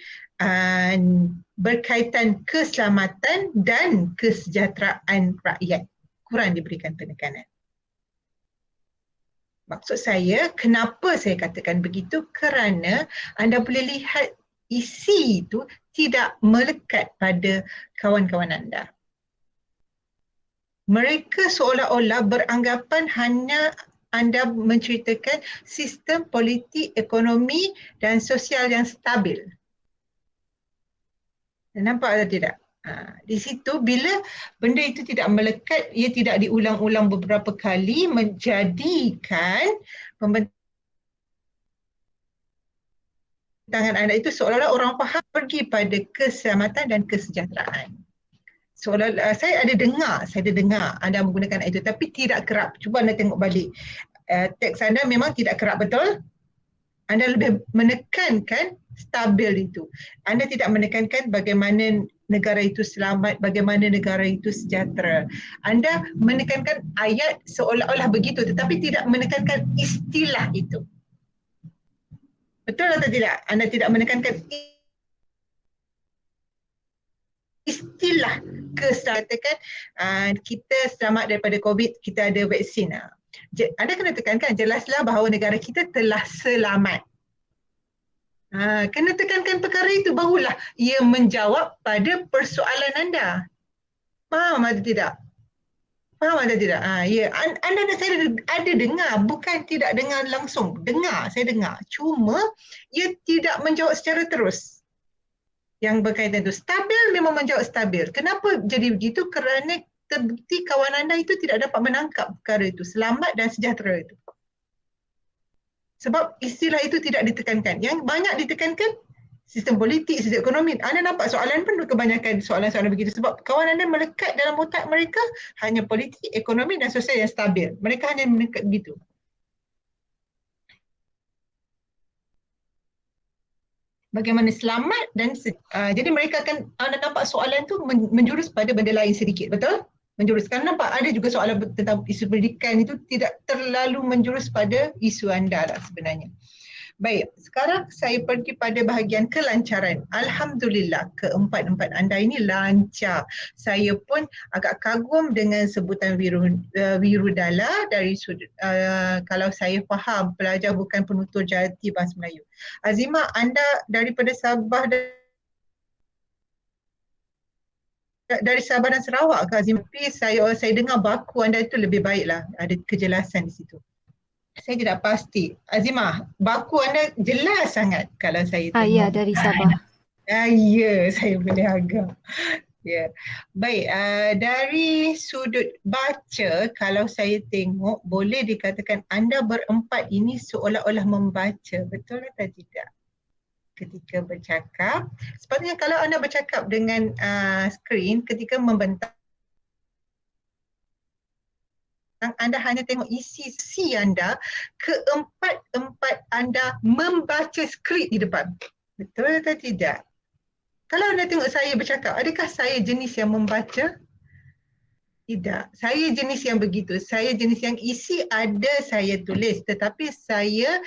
berkaitan keselamatan dan kesejahteraan rakyat. kurang diberikan penekanan. Maksud saya, kenapa saya katakan begitu? Kerana anda boleh lihat isi itu tidak melekat pada kawan-kawan anda. Mereka seolah-olah beranggapan hanya anda menceritakan sistem politik, ekonomi dan sosial yang stabil. Nampak atau tidak? Di situ bila benda itu tidak melekat, ia tidak diulang-ulang beberapa kali, menjadikan pembentangan anda itu seolah-olah orang faham pergi pada keselamatan dan kesejahteraan. Seolah-olah saya ada dengar anda menggunakan itu, tapi tidak kerap. Cuba anda tengok balik. Teks anda memang tidak kerap, betul? Anda lebih menekankan stabil itu. Anda tidak menekankan bagaimana negara itu selamat, bagaimana negara itu sejahtera. Anda menekankan ayat seolah-olah begitu, tetapi tidak menekankan istilah itu. Betul atau tidak? Anda tidak menekankan istilah katakan kita selamat daripada COVID, kita ada vaksin. Anda kena tekankan jelaslah bahawa negara kita telah selamat. Kena tekankan perkara itu, barulah ia menjawab pada persoalan anda. Faham atau tidak? Faham atau tidak? Ya. Anda dan saya ada dengar, bukan tidak dengar langsung. Dengar, saya dengar. Cuma ia tidak menjawab secara terus. Yang berkaitan itu stabil, memang menjawab stabil. Kenapa jadi begitu? Kerana terbukti kawan anda itu tidak dapat menangkap perkara itu, selamat dan sejahtera itu. Sebab istilah itu tidak ditekankan. Yang banyak ditekankan sistem politik, sistem ekonomi. Anda nampak soalan pun kebanyakan soalan-soalan begitu. Sebab kawan anda melekat dalam otak mereka hanya politik, ekonomi dan sosial yang stabil. Mereka hanya melekat begitu. Bagaimana selamat dan jadi mereka akan anda nampak soalan tu menjurus pada benda lain sedikit, betul? Menjurus. Kan nampak ada juga soalan tentang isu pendidikan itu tidak terlalu menjurus pada isu anda lah sebenarnya. Baik, sekarang saya pergi pada bahagian kelancaran. Alhamdulillah, keempat-empat anda ini lancar. Saya pun agak kagum dengan sebutan Wirudala dari sudut, kalau saya faham, pelajar bukan penutur jati bahasa Melayu. Azimah, anda daripada Sabah dari Sabah dan Sarawak ke Azimah? Tapi saya dengar baku anda itu lebih baiklah, ada kejelasan di situ. Saya tidak pasti. Azimah, baku anda jelas sangat kalau saya tengok. Ya, dari Sabah. Ya, saya boleh agak. Ya. Baik, dari sudut baca, kalau saya tengok, boleh dikatakan anda berempat ini seolah-olah membaca. Betul atau tidak? Ketika bercakap, sepatutnya kalau anda bercakap dengan skrin, ketika membentang, anda hanya tengok isi anda, keempat-empat anda membaca skrip di depan. Betul atau tidak? Kalau anda tengok saya bercakap, adakah saya jenis yang membaca? Tidak. Saya jenis yang begitu. Saya jenis yang isi ada saya tulis, tetapi saya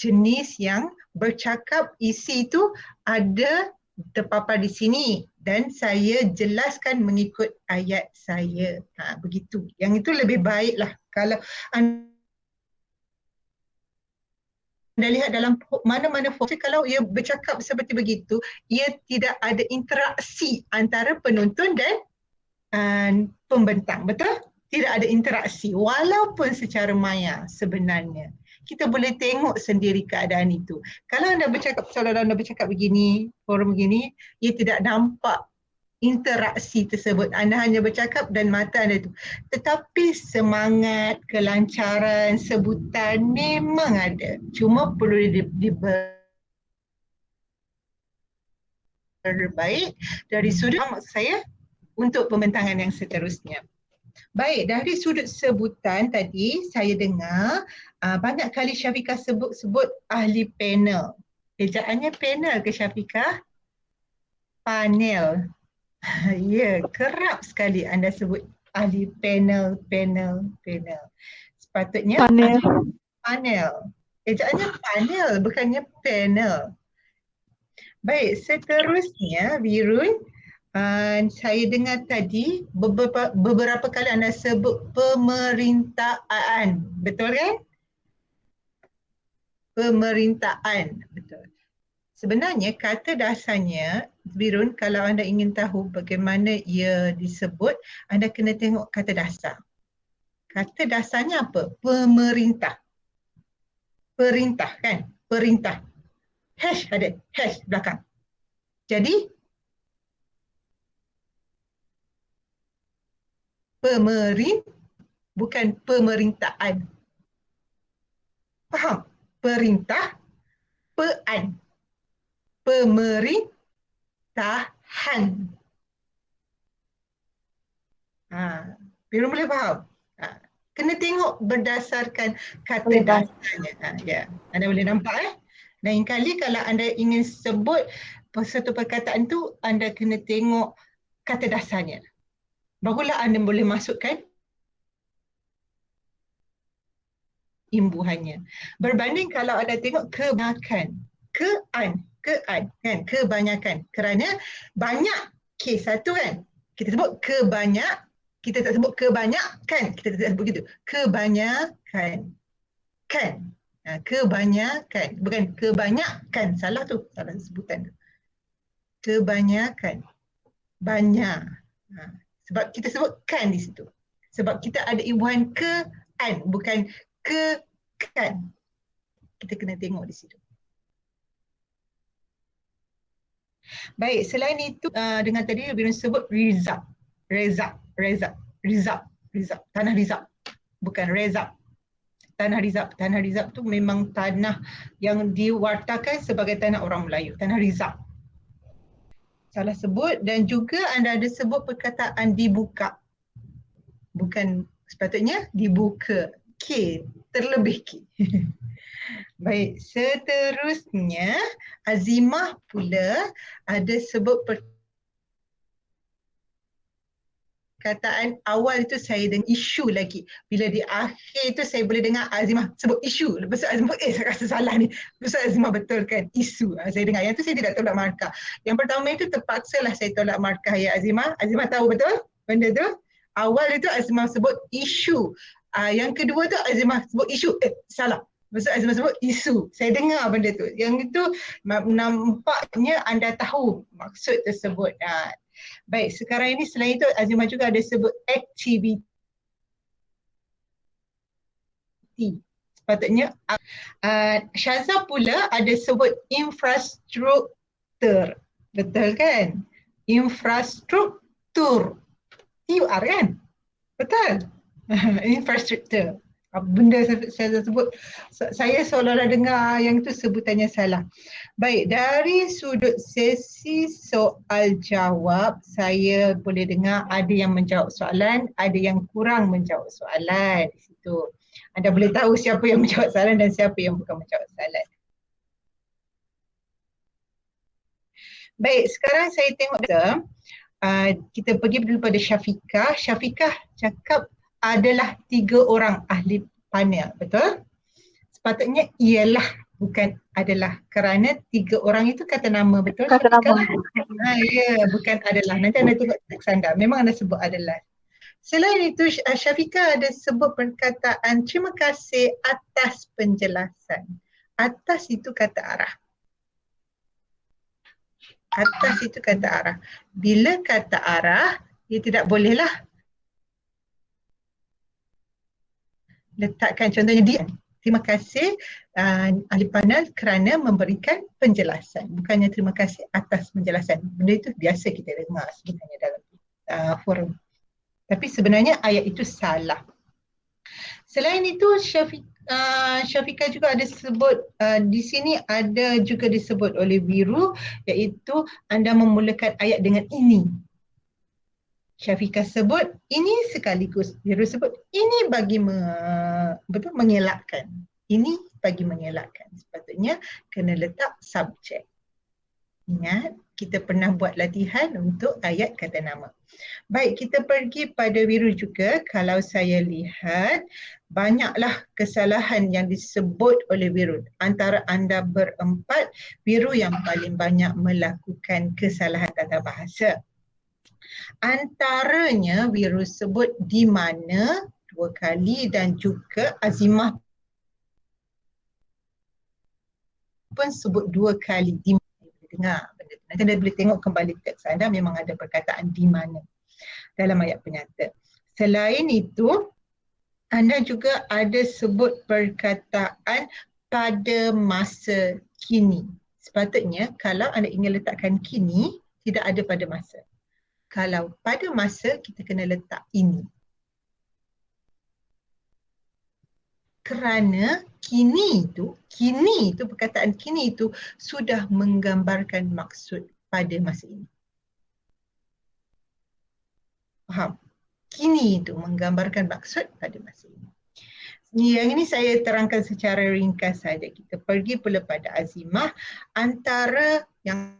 jenis yang bercakap isi itu ada terpapar di sini dan saya jelaskan mengikut ayat saya. Begitu. Yang itu lebih baiklah. Kalau anda lihat dalam mana-mana foto, kalau ia bercakap seperti begitu, ia tidak ada interaksi antara penonton dan pembentang. Betul? Tidak ada interaksi walaupun secara maya sebenarnya. Kita boleh tengok sendiri keadaan itu. Kalau anda bercakap, seolah-olah anda bercakap begini, forum begini, ia tidak nampak interaksi tersebut. Anda hanya bercakap dan mata anda itu. Tetapi semangat, kelancaran, sebutan memang ada. Cuma perlu diperbaik dari sudut maksud saya untuk pembentangan yang seterusnya. Baik, dari sudut sebutan tadi saya dengar banyak kali Syafiqah sebut ahli panel. Ejaannya panel ke Syafiqah? Panel. Ya, kerap sekali anda sebut ahli panel. Sepatutnya panel. Ejaannya panel, bukannya panel. Baik, seterusnya Wirun, Saya dengar tadi beberapa kali anda sebut pemerintahan. Betul kan? Pemerintahan. Betul. Sebenarnya kata dasarnya, Birun, kalau anda ingin tahu bagaimana ia disebut, anda kena tengok kata dasar. Kata dasarnya apa? Pemerintah. Perintah kan? Perintah. Hash ada. Hash belakang. Jadi, bukan pemerintahan. Faham? Perintah, pean. Pemerintahan. Birun boleh faham? Kena tengok berdasarkan kata Boleh, Bang. dasarnya. Ya. Anda boleh nampak Lain kali kalau anda ingin sebut satu perkataan tu, anda kena tengok kata dasarnya. Barulah anda boleh masukkan imbuhannya. Berbanding kalau anda tengok kebanyakan, kan, kebanyakan. Kerana banyak kes satu kan. Kita sebut kita tak sebut kebanyakan, kita tak sebut begitu. Kebanyakan. Kan. Kebanyakan, bukan kebanyakan. Salah tu, salah sebutan tu. Kebanyakan. Banyak. Sebab kita sebut kan di situ. Sebab kita ada imbuhan ke-an, bukan ke-kan. Kita kena tengok di situ. Baik, selain itu dengan tadi Birun sebut Rizab. Tanah Rizab. Bukan Rezab. Tanah Rizab. Tanah Rizab tu memang tanah yang diwartakan sebagai tanah orang Melayu. Tanah Rizab. Salah sebut, dan juga anda ada sebut perkataan dibuka. Bukan sepatutnya dibuka. K, terlebih K. Baik, seterusnya Azimah pula ada sebut perkataan awal itu saya dengar isu lagi. Bila di akhir itu saya boleh dengar Azimah sebut isu. Lepas tu Azimah, saya rasa salah ni. Lepas tu Azimah betul kan, isu. Saya dengar. Yang tu saya tidak tolak markah. Yang pertama itu terpaksalah saya tolak markah ya Azimah. Azimah tahu betul benda tu? Awal itu Azimah sebut isu. Yang kedua tu Azimah sebut isu. Salah. Lepas tu Azimah sebut isu. Saya dengar benda tu. Yang itu nampaknya anda tahu maksud tersebut. Baik, sekarang ini selain itu Azimah juga ada sebut aktiviti. Sepatutnya Syazah pula ada sebut infrastruktur. Betul kan? Infrastruktur. TUR kan? Betul? Infrastruktur. Benda saya sebut, saya seolah-olah dengar yang itu sebutannya salah. Baik, dari sudut sesi soal jawab, saya boleh dengar ada yang menjawab soalan, ada yang kurang menjawab soalan di situ. Anda boleh tahu siapa yang menjawab soalan dan siapa yang bukan menjawab soalan. Baik, sekarang saya tengok kita pergi dulu pada Syafiqah. Syafiqah cakap adalah 3 orang ahli panel, betul? Sepatutnya ialah, bukan adalah, kerana 3 orang itu kata nama, betul? Kata nama. Ya, bukan adalah. Nanti anda tengok teks anda, memang anda sebut adalah. Selain itu Syafiqah ada sebut perkataan terima kasih atas penjelasan. Atas itu kata arah. Atas itu kata arah. Bila kata arah, dia tidak bolehlah letakkan contohnya dia. Terima kasih ahli panel kerana memberikan penjelasan. Bukannya terima kasih atas penjelasan. Benda itu biasa kita dengar sebenarnya dalam forum. Tapi sebenarnya ayat itu salah. Selain itu Syafiqah juga ada sebut di sini ada juga disebut oleh Biru, iaitu anda memulakan ayat dengan ini. Syafiqah sebut ini sekaligus, Biru sebut ini bagi mengelakkan. Ini bagi mengelakkan. Sepatutnya kena letak subjek. Ingat, kita pernah buat latihan untuk ayat kata nama. Baik, kita pergi pada Biru juga. Kalau saya lihat, banyaklah kesalahan yang disebut oleh Biru. Antara anda berempat, Biru yang paling banyak melakukan kesalahan tata bahasa. Antaranya virus sebut di mana 2 kali dan juga azimah pun sebut 2 kali di mana. Dengar benda tu. Nanti anda boleh tengok kembali teks anda, memang ada perkataan di mana dalam ayat penyata. Selain itu, anda juga ada sebut perkataan pada masa kini. Sepatutnya kalau anda ingin letakkan kini, tidak ada pada masa. Kalau pada masa, kita kena letak ini. Kerana kini itu perkataan kini itu sudah menggambarkan maksud pada masa ini. Faham? Kini itu menggambarkan maksud pada masa ini. Yang ini saya terangkan secara ringkas saja. Kita pergi pula pada azimah. Antara yang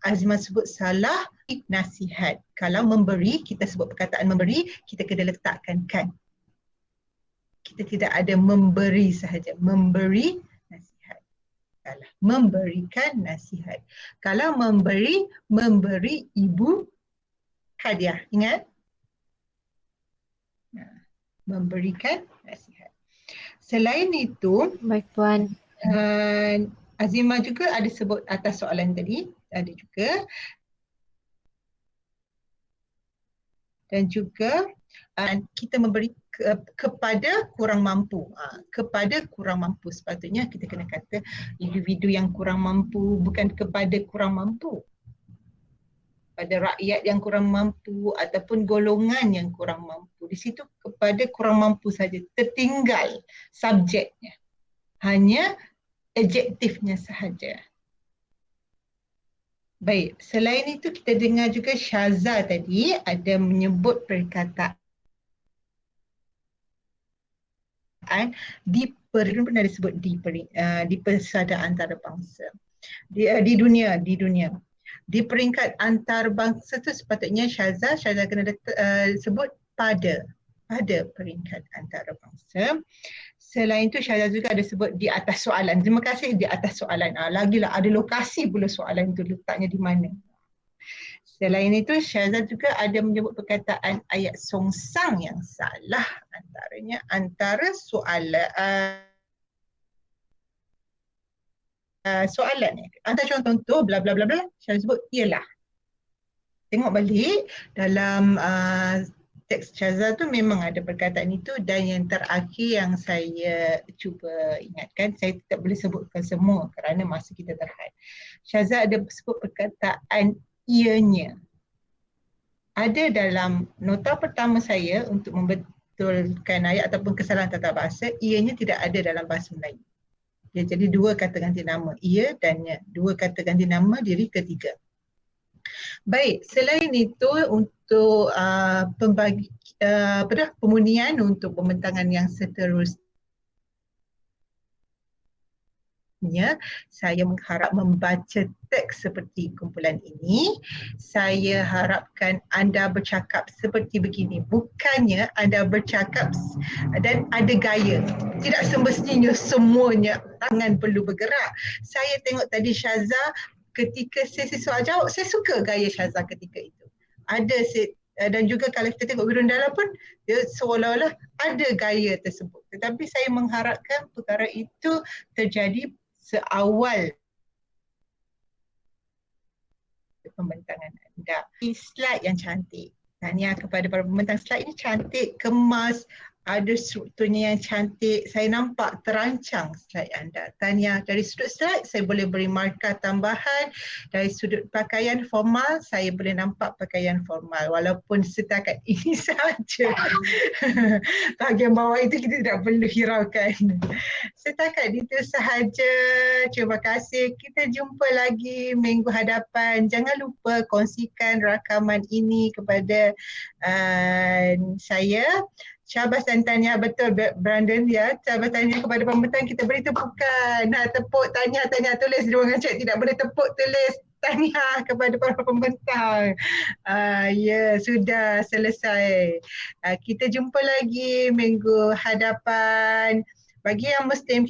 azimah sebut salah, nasihat. Kalau memberi, kita sebut perkataan memberi, kita kena letakkan kan. Kita tidak ada memberi sahaja. Memberi nasihat. Salah. Memberikan nasihat. Kalau memberi ibu hadiah. Ingat? Memberikan nasihat. Selain itu, Baik Puan. Azimah juga ada sebut atas soalan tadi, ada juga. Dan juga kita memberi kepada kurang mampu. Kepada kurang mampu, sepatutnya kita kena kata individu yang kurang mampu, bukan kepada kurang mampu. Pada rakyat yang kurang mampu ataupun golongan yang kurang mampu. Di situ kepada kurang mampu saja, tertinggal subjeknya. Hanya adjektifnya sahaja. Baik, selain itu kita dengar juga Syaza tadi ada menyebut perkataan di pernah disebut di persada antarabangsa. Di dunia. Di peringkat antarabangsa tu sepatutnya Syaza kena sebut pada peringkat antarabangsa. Selain itu Syaza juga ada sebut di atas soalan. Terima kasih, di atas soalan. Lagilah ada lokasi pula soalan itu letaknya di mana. Selain itu Syaza juga ada menyebut perkataan ayat songsang yang salah. Antaranya antara soalan ni. Antara contoh bla bla bla bla, Syaza sebut ialah. Tengok balik dalam teks Syaza tu memang ada perkataan itu, dan yang terakhir yang saya cuba ingatkan, saya tidak boleh sebutkan semua kerana masa kita terhad. Syaza ada sebut perkataan ianya. Ada dalam nota pertama saya untuk membetulkan ayat ataupun kesalahan tata bahasa, ianya tidak ada dalam bahasa Melayu. Dia jadi 2 kata ganti nama, ia dan nya. 2 kata ganti nama diri ketiga. Baik, selain itu untuk pemunian untuk pembentangan yang seterusnya, saya mengharap membaca teks seperti kumpulan ini. Saya harapkan anda bercakap seperti begini. Bukannya anda bercakap dan ada gaya. Tidak semestinya semuanya tangan perlu bergerak. Saya tengok tadi Syaza ketika sesi soal jawab, saya suka gaya Syaza ketika itu. Ada dan juga kalau kita tengok Wirundala pun dia seolah-olah ada gaya tersebut. Tetapi saya mengharapkan perkara itu terjadi seawal pembentangan anda. Slide yang cantik. Tahniah kepada para pembentang. Slide ini cantik, kemas, ada strukturnya yang cantik. Saya nampak terancang slide anda. Tahniah. Dari sudut slide saya boleh beri markah tambahan. Dari sudut pakaian formal saya boleh nampak pakaian formal. Walaupun setakat ini sahaja. Bahagian bawah itu kita tidak perlu hiraukan. Setakat itu sahaja. Terima kasih. Kita jumpa lagi minggu hadapan. Jangan lupa kongsikan rakaman ini kepada saya. Syabas dan tahniah, betul Brandon ya. Syabas tahniah kepada pembentang, kita beri tepukan. Tepuk tahniah tulis di ruangan chat, tidak boleh tepuk tulis tahniah kepada para pembentang. Ya, sudah selesai. Kita jumpa lagi minggu hadapan. Bagi yang Muslim,